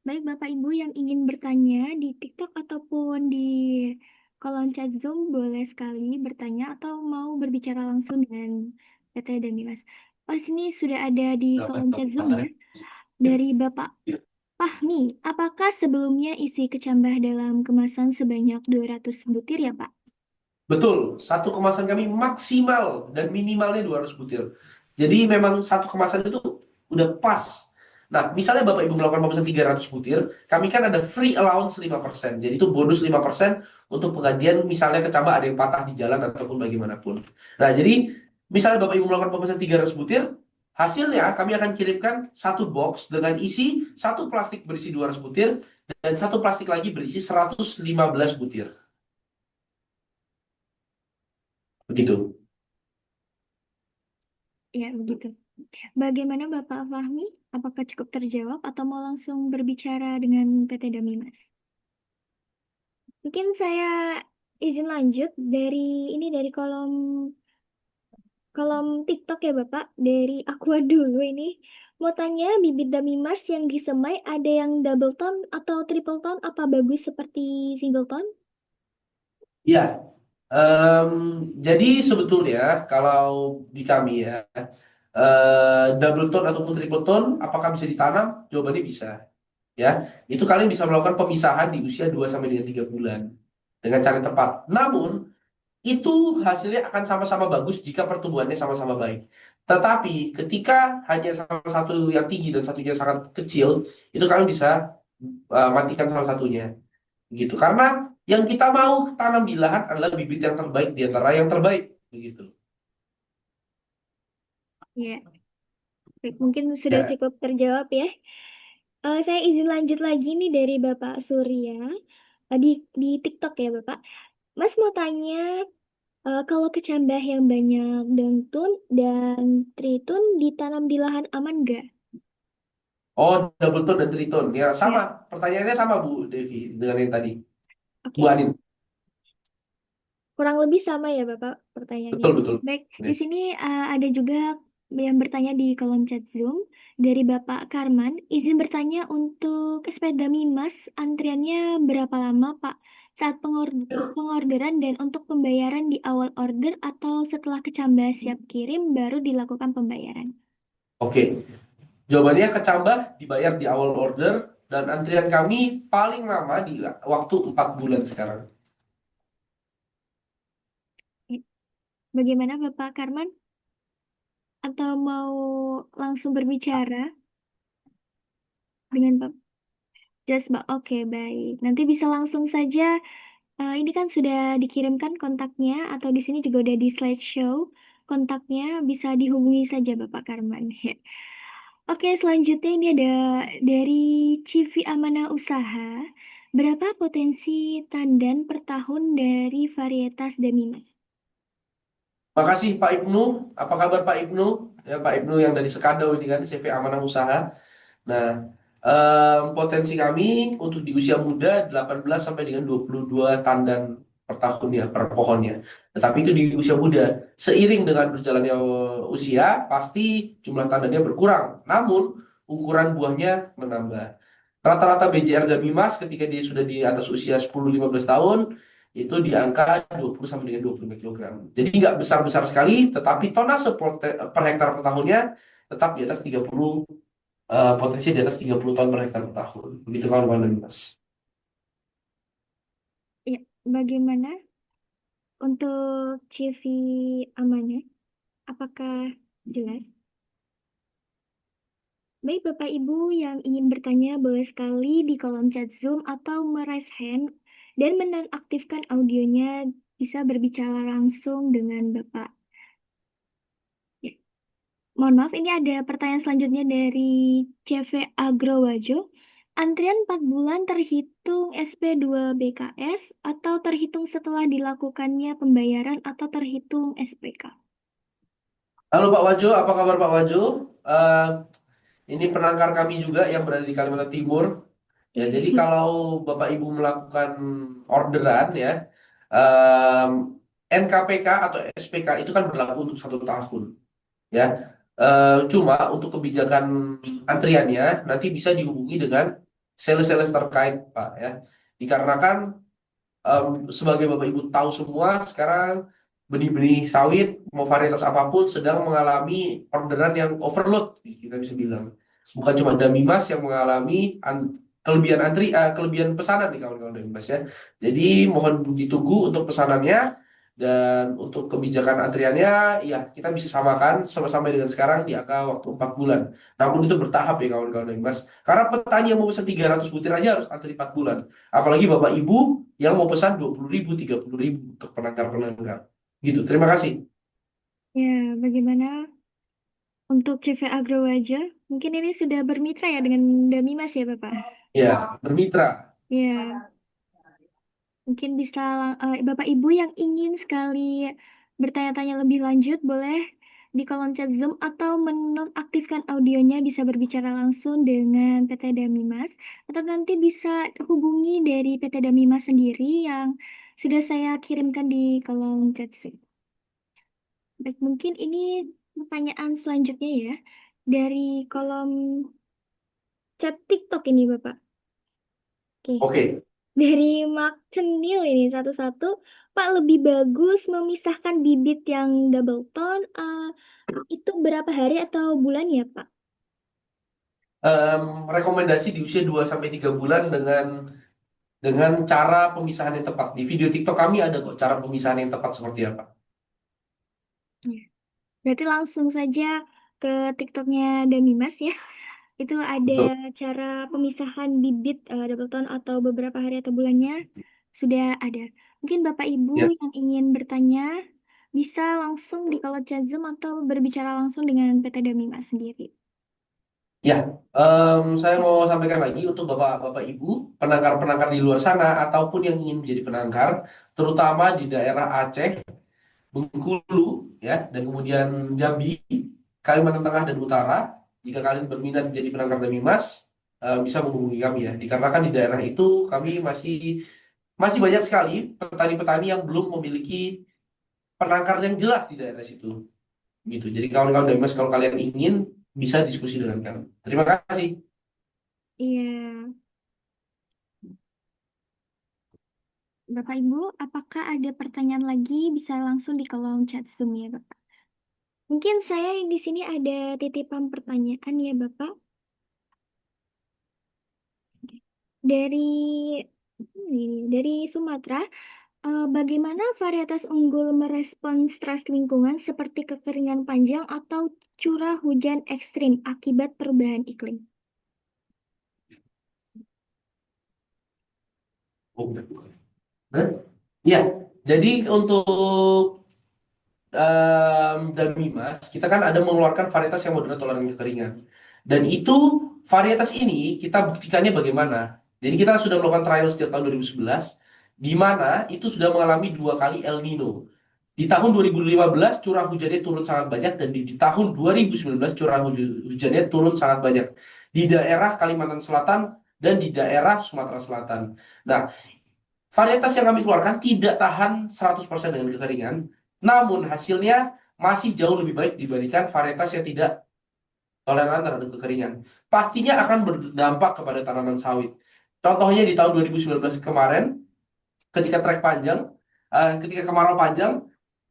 Baik Bapak Ibu yang ingin bertanya di TikTok ataupun di kolom chat Zoom boleh sekali bertanya atau mau berbicara langsung dengan PT dan Dimas. Oh, sini sudah ada di kolom chat Zoom ya. Dari Bapak Fahmi, apakah sebelumnya isi kecambah dalam kemasan sebanyak 200 butir ya Pak? Betul, satu kemasan kami maksimal dan minimalnya 200 butir. Jadi memang satu kemasan itu udah pas. Nah, misalnya Bapak Ibu melakukan pemesan 300 butir, kami kan ada free allowance 5%. Jadi itu bonus 5% untuk penggantian misalnya kecambah ada yang patah di jalan ataupun bagaimanapun. Nah, jadi misalnya Bapak Ibu melakukan pemesan 300 butir, hasilnya kami akan kirimkan satu box dengan isi satu plastik berisi 200 butir dan satu plastik lagi berisi 115 butir. Begitu. Ya, begitu. Bagaimana Bapak Fahmi? Apakah cukup terjawab atau mau langsung berbicara dengan PT Damimas? Mungkin saya izin lanjut dari kolom TikTok ya Bapak, dari Aqua dulu ini. Mau tanya bibit Damimas yang disemai ada yang double tone atau triple tone apa bagus seperti single tone? Ya, em, jadi sebetulnya kalau di kami ya, double tone ataupun triple tone, apakah bisa ditanam? Jawabannya bisa. Ya, itu kalian bisa melakukan pemisahan di usia 2 sampai dengan 3 bulan dengan cara yang tepat. Namun, itu hasilnya akan sama-sama bagus jika pertumbuhannya sama-sama baik. Tetapi ketika hanya salah satu yang tinggi dan satunya sangat kecil, itu kalian bisa matikan salah satunya. Gitu. Karena yang kita mau tanam di lahan adalah bibit yang terbaik di antara yang terbaik. Begitu. Ya, baik, mungkin sudah Ya. cukup terjawab ya. Saya izin lanjut lagi nih dari Bapak Surya. Di TikTok ya Bapak. Mas mau tanya, kalau kecambah yang banyak dangtun dan tritun ditanam di lahan aman nggak? Oh, double tone dan tritone. Ya, sama. Ya, Pertanyaannya sama, Bu Devi, dengan yang tadi. Bu oke. Anin. Kurang lebih sama ya Bapak pertanyaannya. Betul, betul. Baik, Ya. di sini ada juga yang bertanya di kolom chat Zoom dari Bapak Karman. Izin bertanya untuk sepeda Mimas, antriannya berapa lama Pak saat pengorderan dan untuk pembayaran di awal order atau setelah kecambah siap kirim baru dilakukan pembayaran? Oke. Jawabannya kecambah dibayar di awal order dan antrian kami paling lama di waktu 4 bulan sekarang. Bagaimana Bapak Karman? Atau mau langsung berbicara dengan Bapak? Just Mbak, oke baik. Nanti bisa langsung saja. Ini kan sudah dikirimkan kontaknya atau di sini juga udah di slideshow kontaknya bisa dihubungi saja Bapak Karman. Ya. Oke, selanjutnya ini ada dari Civi Amanah Usaha. Berapa potensi tandan per tahun dari varietas Damimas? Makasih Pak Ibnu. Apa kabar Pak Ibnu? Ya, Pak Ibnu yang dari Sekadau ini kan, CV Amanah Usaha. Nah, potensi kami untuk di usia muda 18 sampai dengan 22 tandan per tahunnya, per pohonnya. Tetapi itu di usia muda. Seiring dengan berjalannya usia, pasti jumlah tandannya berkurang. Namun, ukuran buahnya menambah. Rata-rata BJR dan Mimas ketika dia sudah di atas usia 10-15 tahun, itu di angka 20 sampai dengan 25 kilogram. Jadi nggak besar-besar sekali, tetapi tonase per hektar per tahunnya tetap di atas 30 potensi di atas 30 ton per hektar per tahun. Begitu kawan-kawan dan Mas. Ya, bagaimana untuk CV amannya? Apakah jelas? Baik, Bapak Ibu yang ingin bertanya boleh sekali di kolom chat Zoom atau meraise hand dan menonaktifkan audionya bisa berbicara langsung dengan Bapak. Ya. Mohon maaf, ini ada pertanyaan selanjutnya dari CV Agrowajo. antrian 4 bulan terhitung SP2 BKS atau terhitung setelah dilakukannya pembayaran atau terhitung SPK? Halo Pak Wajo, apa kabar Pak Wajo? Eh, ini penangkar kami juga yang berada di Kalimantan Timur. Ya, jadi kalau Bapak Ibu melakukan orderan ya, em, NKPK atau SPK itu kan berlaku untuk 1 tahun. Ya, cuma untuk kebijakan antriannya nanti bisa dihubungi dengan sales-sales terkait Pak ya. Dikarenakan sebagai Bapak Ibu tahu semua, sekarang benih-benih sawit, mau varietas apapun, sedang mengalami orderan yang overload, kita bisa bilang. Bukan cuma Damimas yang mengalami kelebihan kelebihan pesanan nih kawan-kawan Damimas ya. Jadi mohon ditunggu untuk pesanannya dan untuk kebijakan antriannya, ya kita bisa samakan sama-sama dengan sekarang di angka waktu 4 bulan. Namun itu bertahap ya kawan-kawan Damimas. Karena petani yang mau pesan 300 butir aja harus antri 4 bulan. Apalagi Bapak Ibu yang mau pesan 20.000, 30.000 untuk penangkar-penangkar. Gitu. Terima kasih. Ya, bagaimana untuk CV Agrowaja? Mungkin ini sudah bermitra ya dengan Damimas ya, Bapak? Ya, bermitra. Ya, mungkin bisa Bapak Ibu yang ingin sekali bertanya-tanya lebih lanjut, boleh di kolom chat Zoom atau menonaktifkan audionya bisa berbicara langsung dengan PT Damimas atau nanti bisa hubungi dari PT Damimas sendiri yang sudah saya kirimkan di kolom chat Zoom. Baik, mungkin ini pertanyaan selanjutnya ya dari kolom chat TikTok ini Bapak. Oke. Oke. Dari Mark Cenil ini satu-satu, Pak lebih bagus memisahkan bibit yang double tone itu berapa hari atau bulan ya Pak? Rekomendasi di usia 2 sampai 3 bulan dengan cara pemisahan yang tepat. Di video TikTok kami ada kok cara pemisahan yang tepat seperti apa. Ya. Berarti langsung saja ke TikToknya Damimas ya. Itu ada Betul. cara pemisahan bibit double tone atau beberapa hari atau bulannya sudah ada. Mungkin Bapak Ibu Ya. yang ingin bertanya bisa langsung di kolom chat Zoom atau berbicara langsung dengan PT Damimas sendiri. Ya, saya mau sampaikan lagi untuk Bapak-Bapak Ibu, penangkar-penangkar di luar sana ataupun yang ingin menjadi penangkar, terutama di daerah Aceh, Bengkulu, ya, dan kemudian Jambi, Kalimantan Tengah dan Utara. Jika kalian berminat menjadi penangkar Damimas, bisa menghubungi kami ya. Dikarenakan di daerah itu kami masih banyak sekali petani-petani yang belum memiliki penangkar yang jelas di daerah situ. Gitu. Jadi kawan-kawan Damimas kalau kalian ingin bisa diskusi dengan kami. Terima kasih. Iya, Bapak Ibu, apakah ada pertanyaan lagi? Bisa langsung di kolom chat Zoom ya, Bapak. Mungkin saya di sini ada titipan pertanyaan ya, Bapak. Dari dari Sumatera, bagaimana varietas unggul merespon stres lingkungan seperti kekeringan panjang atau curah hujan ekstrim akibat perubahan iklim? Oh, udah bukan. Hah? Ya, jadi untuk Damimas, kita kan ada mengeluarkan varietas yang moderat toleran kekeringan. Dan itu varietas ini kita buktikannya bagaimana. Jadi kita sudah melakukan trial sejak tahun 2011, di mana itu sudah mengalami 2 kali El Nino. Di tahun 2015 curah hujannya turun sangat banyak dan di tahun 2019 curah hujannya turun sangat banyak di daerah Kalimantan Selatan dan di daerah Sumatera Selatan. Nah, varietas yang kami keluarkan tidak tahan 100% dengan kekeringan, namun hasilnya masih jauh lebih baik dibandingkan varietas yang tidak toleran terhadap kekeringan. Pastinya akan berdampak kepada tanaman sawit. Contohnya di tahun 2019 kemarin, ketika trek panjang, ketika kemarau panjang,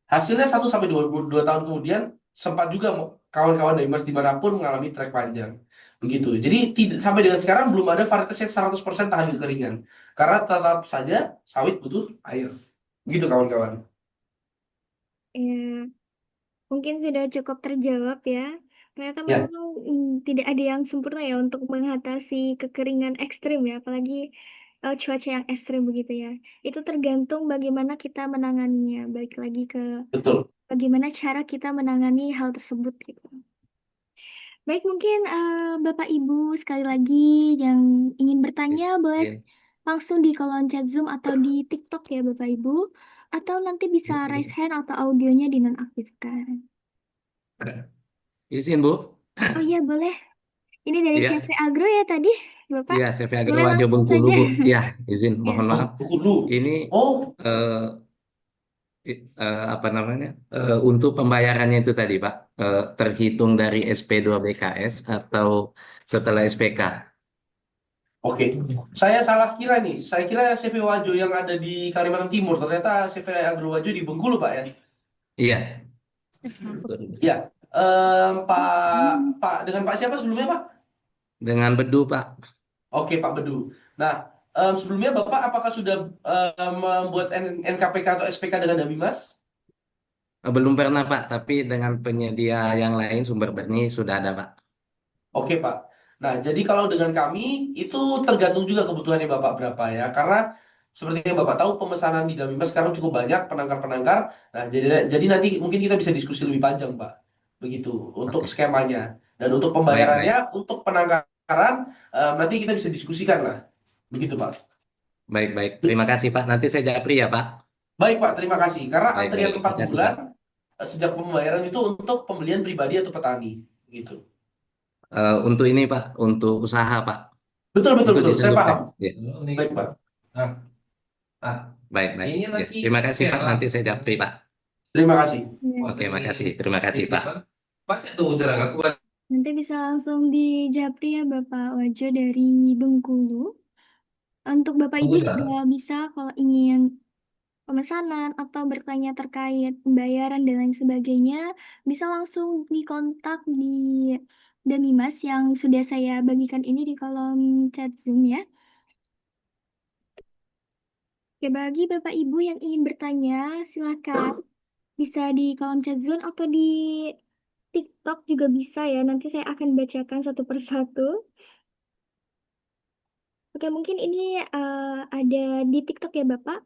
hasilnya 1 sampai 2 tahun kemudian sempat juga kawan-kawan dari Mas dimanapun mengalami trek panjang. Begitu. Jadi sampai dengan sekarang belum ada varietas yang 100% tahan kekeringan. Karena tetap saja sawit butuh air. Begitu kawan-kawan. Ya, mungkin sudah cukup terjawab ya. Ternyata Ya, memang tidak ada yang sempurna ya untuk mengatasi kekeringan ekstrim ya, apalagi cuaca yang ekstrim begitu ya. Itu tergantung bagaimana kita menanganinya. Balik lagi ke betul. bagaimana cara kita menangani hal tersebut gitu. Baik, mungkin Bapak Ibu sekali lagi yang ingin bertanya boleh Izin. langsung di kolom chat Zoom atau di TikTok ya Bapak Ibu. Atau nanti bisa raise hand atau audionya dinonaktifkan. Izin, Bu. Oh iya boleh. Ini dari Iya, CV Agro ya tadi, Bapak. iya, CV Agro Boleh Wajo langsung Bengkulu, saja. Bu. Iya, izin, Ya. mohon Oh, maaf. Bengkulu. Ini Oh, eh, apa namanya? Untuk pembayarannya itu tadi, Pak, terhitung dari SP2 BKS atau setelah SPK? oke. Saya salah kira nih. Saya kira CV Wajo yang ada di Kalimantan Timur. Ternyata CV Agro Wajo di Bengkulu, Pak ya. Iya, Ya, Pak Pak dengan Pak siapa sebelumnya, Pak? dengan Bedu, Pak. Oke, Pak Bedu. Nah, sebelumnya Bapak apakah sudah membuat NKPK atau SPK dengan Dabimas? Belum pernah, Pak, tapi dengan penyedia yang lain sumber benih sudah ada, Pak. Oke, Pak. Nah, jadi kalau dengan kami itu tergantung juga kebutuhannya Bapak berapa ya. Karena seperti yang Bapak tahu pemesanan di Dabimas sekarang cukup banyak penangkar-penangkar. Nah, jadi nanti mungkin kita bisa diskusi lebih panjang, Pak. Begitu untuk Oke, skemanya dan untuk baik, pembayarannya, baik. untuk penangkaran nanti kita bisa diskusikan lah. Begitu, Pak. Baik, baik. Terima kasih, Pak. Nanti saya japri ya, Pak. Baik, Pak. Terima kasih. Karena Baik, antrian baik. 4 Makasih, bulan Pak. sejak pembayaran itu untuk pembelian pribadi atau petani. Gitu. Untuk ini, Pak, untuk usaha, Pak. Betul, betul, Untuk betul. Saya disalurkan. paham. Ya. Baik, Pak. Baik, baik. Ya. Terima kasih, Pak. Nanti saya japri, Pak. Terima kasih. Ya. Oke, makasih. Terima kasih, Pak. Nanti bisa langsung dijapri ya Bapak Wajo dari Bengkulu. Untuk Bapak Ibu juga bisa kalau ingin pemesanan atau bertanya terkait pembayaran dan lain sebagainya, bisa langsung dikontak di Damimas yang sudah saya bagikan ini di kolom chat Zoom ya. Oke, bagi Bapak Ibu yang ingin bertanya, silakan bisa di kolom chat Zoom atau di TikTok juga bisa ya. Nanti saya akan bacakan satu persatu. Oke, mungkin ini ada di TikTok ya Bapak.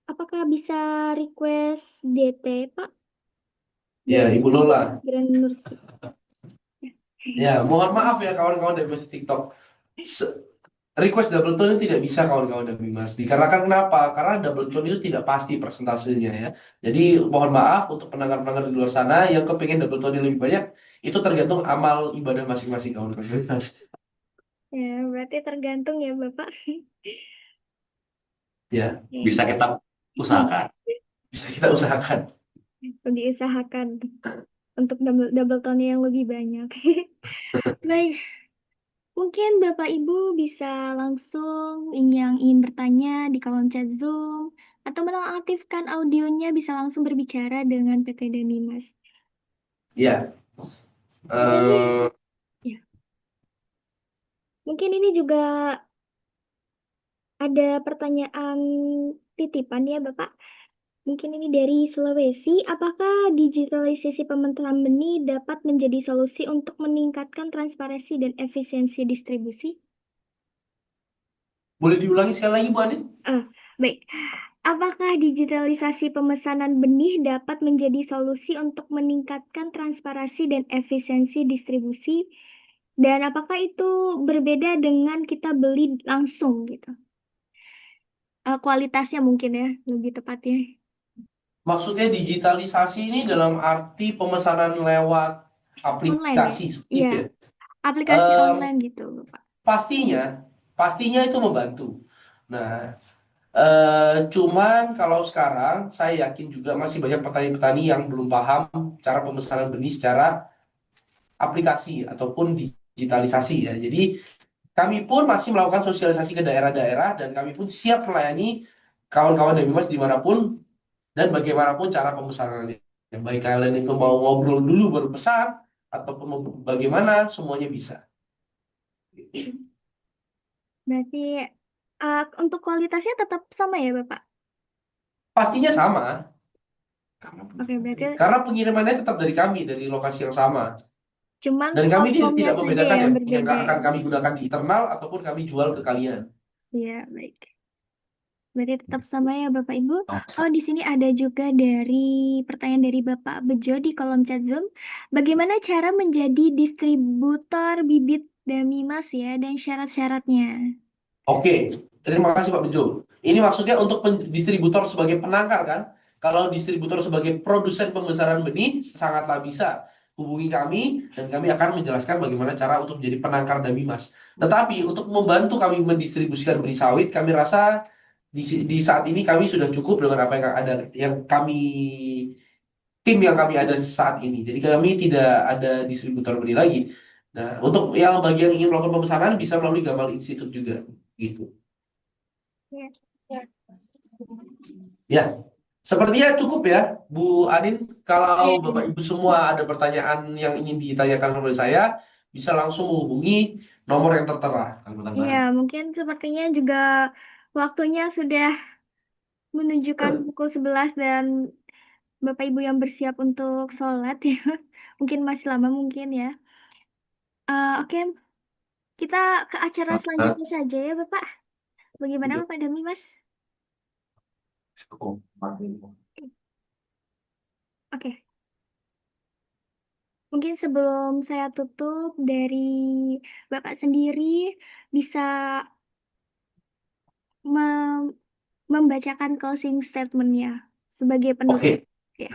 Apakah bisa request DT Pak? Ya, Dari Ibu Lola. Grand Nursi. Ya, mohon maaf ya kawan-kawan dari Best TikTok. Request double tone itu tidak bisa kawan-kawan dari Mas. Dikarenakan kenapa? Karena double tone itu tidak pasti persentasenya ya. Jadi mohon maaf untuk pendengar-pendengar di luar sana yang kepengen double tone lebih banyak, itu tergantung amal ibadah masing-masing kawan-kawan dari Mas. Ya, berarti tergantung ya Bapak. Ya, Bisa kita usahakan. Bisa kita usahakan. diusahakan untuk double tone yang lebih banyak. Baik, mungkin Bapak Ibu bisa langsung yang ingin bertanya di kolom chat Zoom atau menonaktifkan audionya bisa langsung berbicara dengan PT Damimas. Ya. Mungkin ya. Mungkin ini juga ada pertanyaan titipan ya Bapak. Mungkin ini dari Sulawesi. Apakah digitalisasi pemetaan benih dapat menjadi solusi untuk meningkatkan transparansi dan efisiensi distribusi? Boleh diulangi sekali lagi Bu Anin? Baik. Apakah digitalisasi pemesanan benih dapat menjadi solusi untuk meningkatkan transparansi dan efisiensi distribusi? Dan apakah itu berbeda dengan kita beli langsung gitu? Kualitasnya mungkin ya, lebih tepatnya. Maksudnya digitalisasi ini dalam arti pemesanan lewat Online ya? aplikasi seperti Iya, itu ya. aplikasi Em, online gitu, Bapak. pastinya itu membantu. Nah, cuman kalau sekarang saya yakin juga masih banyak petani-petani yang belum paham cara pemesanan benih secara aplikasi ataupun digitalisasi ya. Jadi kami pun masih melakukan sosialisasi ke daerah-daerah dan kami pun siap melayani kawan-kawan dari Mas dimanapun dan bagaimanapun cara pemesanannya. Ya, baik kalian itu mau ngobrol dulu baru pesan ataupun mau bagaimana semuanya bisa. Berarti untuk kualitasnya tetap sama ya, Bapak? Pastinya sama Oke, berarti karena pengirimannya tetap dari kami dari lokasi yang sama. cuman Dan kami platformnya tidak saja membedakan yang yang berbeda ya. akan kami gunakan di internal ataupun kami jual ke kalian. Iya, baik. Berarti tetap sama ya Bapak Ibu. Oh, di sini ada juga pertanyaan dari Bapak Bejo di kolom chat Zoom. Bagaimana cara menjadi distributor bibit Damimas ya dan syarat-syaratnya? Oke, terima kasih Pak Bejo. Ini maksudnya untuk distributor sebagai penangkal kan? Kalau distributor sebagai produsen pembesaran benih, sangatlah bisa hubungi kami dan kami akan menjelaskan bagaimana cara untuk menjadi penangkar Damimas. Tetapi untuk membantu kami mendistribusikan benih sawit, kami rasa di saat ini kami sudah cukup dengan apa yang ada, tim yang kami ada saat ini. Jadi kami tidak ada distributor benih lagi. Nah, untuk yang bagi yang ingin melakukan pemesanan bisa melalui Gamal Institute juga, gitu. Ya. Ya, sepertinya cukup ya, Bu Anin. Kalau Bapak Oke. Ibu semua ada pertanyaan yang ingin ditanyakan kepada saya, bisa langsung menghubungi nomor yang tertera. Iya, mungkin sepertinya juga waktunya sudah menunjukkan pukul 11 dan Bapak Ibu yang bersiap untuk sholat ya. Mungkin masih lama mungkin ya. Oke, kita ke acara selanjutnya saja ya Bapak. Bagaimana Bapak Dami Mas? Oke, mungkin sebelum saya tutup dari Bapak sendiri bisa mem- membacakan closing statement-nya sebagai penutup. Oke. Ya.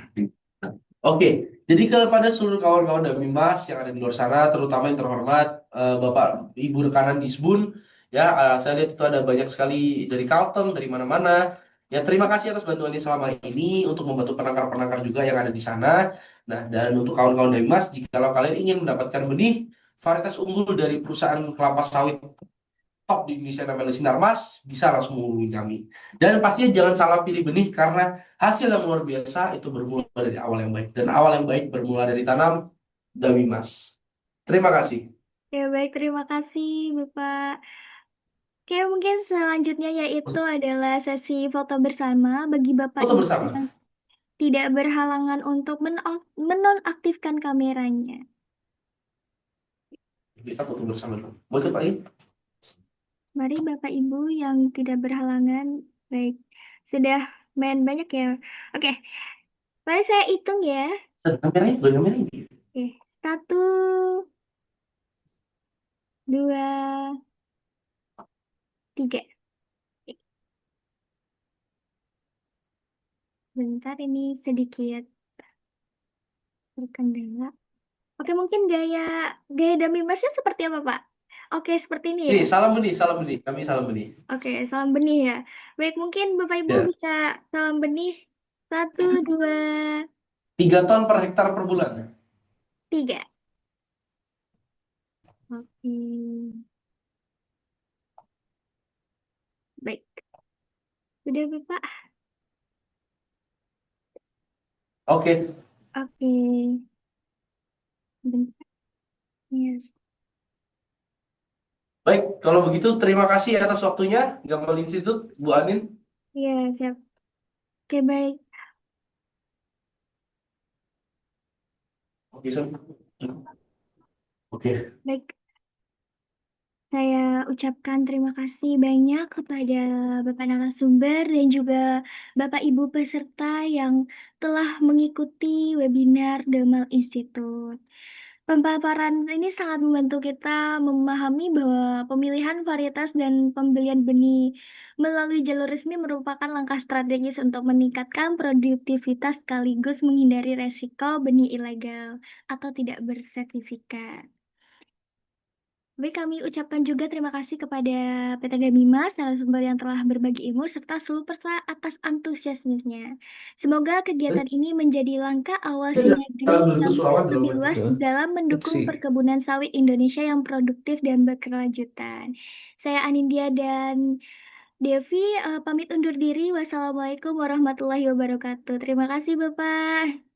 Oke, jadi kepada seluruh kawan-kawan dan Mimas yang ada di luar sana, terutama yang terhormat Bapak Ibu rekanan di Sbun, ya saya lihat itu ada banyak sekali dari Kalteng, dari mana-mana. Ya terima kasih atas bantuannya selama ini untuk membantu penangkar-penangkar juga yang ada di sana. Nah dan untuk kawan-kawan dari Mimas, jika kalian ingin mendapatkan benih varietas unggul dari perusahaan kelapa sawit top di Indonesia namanya Sinarmas, bisa langsung menghubungi kami. Dan pastinya jangan salah pilih benih karena hasil yang luar biasa itu bermula dari awal yang baik. Dan awal yang baik bermula dari tanam Dami Mas. Terima kasih. Ya baik, terima kasih Bapak. Oke, mungkin selanjutnya yaitu adalah sesi foto bersama bagi Bapak Foto Ibu bersama. yang tidak berhalangan untuk menonaktifkan kameranya. Kita foto bersama dulu. Mau ikut Pak I? Mari Bapak Ibu yang tidak berhalangan, baik, sudah main banyak ya. Oke, mari saya hitung ya. Kameranya, gue kameranya. Oke, 1, 2, 3. Bentar ini sedikit berkendala. Oke, mungkin gaya gaya Dami Masnya seperti apa, Pak? Oke, seperti ini ya. Ini salam benih, salam benih. Kami salam benih. Oke, salam benih ya. Baik, mungkin Bapak Ibu Ya. bisa salam benih. 1, 2, 3 ton per hektar per bulan. 3. Oke. Baik. Sudah, Bapak? Oke. Oke. Bentar. Ya. Baik, kalau begitu terima kasih atas waktunya, Gamal Institute, Bu Anin. Iya, siap. Oke, baik. Oke, Sam. Oke. Baik. Saya ucapkan terima kasih banyak kepada Bapak narasumber dan juga Bapak Ibu peserta yang telah mengikuti webinar Gamal Institute. Pemaparan ini sangat membantu kita memahami bahwa pemilihan varietas dan pembelian benih melalui jalur resmi merupakan langkah strategis untuk meningkatkan produktivitas sekaligus menghindari resiko benih ilegal atau tidak bersertifikat. Baik, kami ucapkan juga terima kasih kepada PT Gamimas, narasumber yang telah berbagi ilmu, serta seluruh peserta atas antusiasmenya. Semoga kegiatan ini menjadi langkah awal sinergi Dalam itu yang Surawan lebih dalam luas ya. dalam mendukung Fiksi. perkebunan sawit Indonesia yang produktif dan berkelanjutan. Saya Anindya dan Devi pamit undur diri. Wassalamualaikum warahmatullahi wabarakatuh. Terima kasih, Bapak.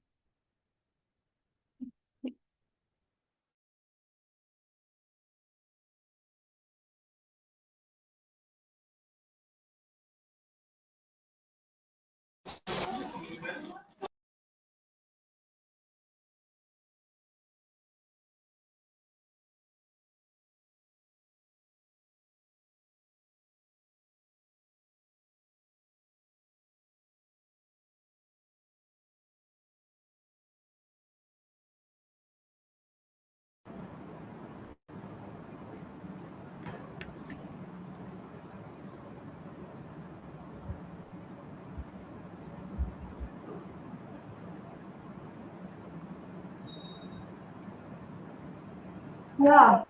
Ya.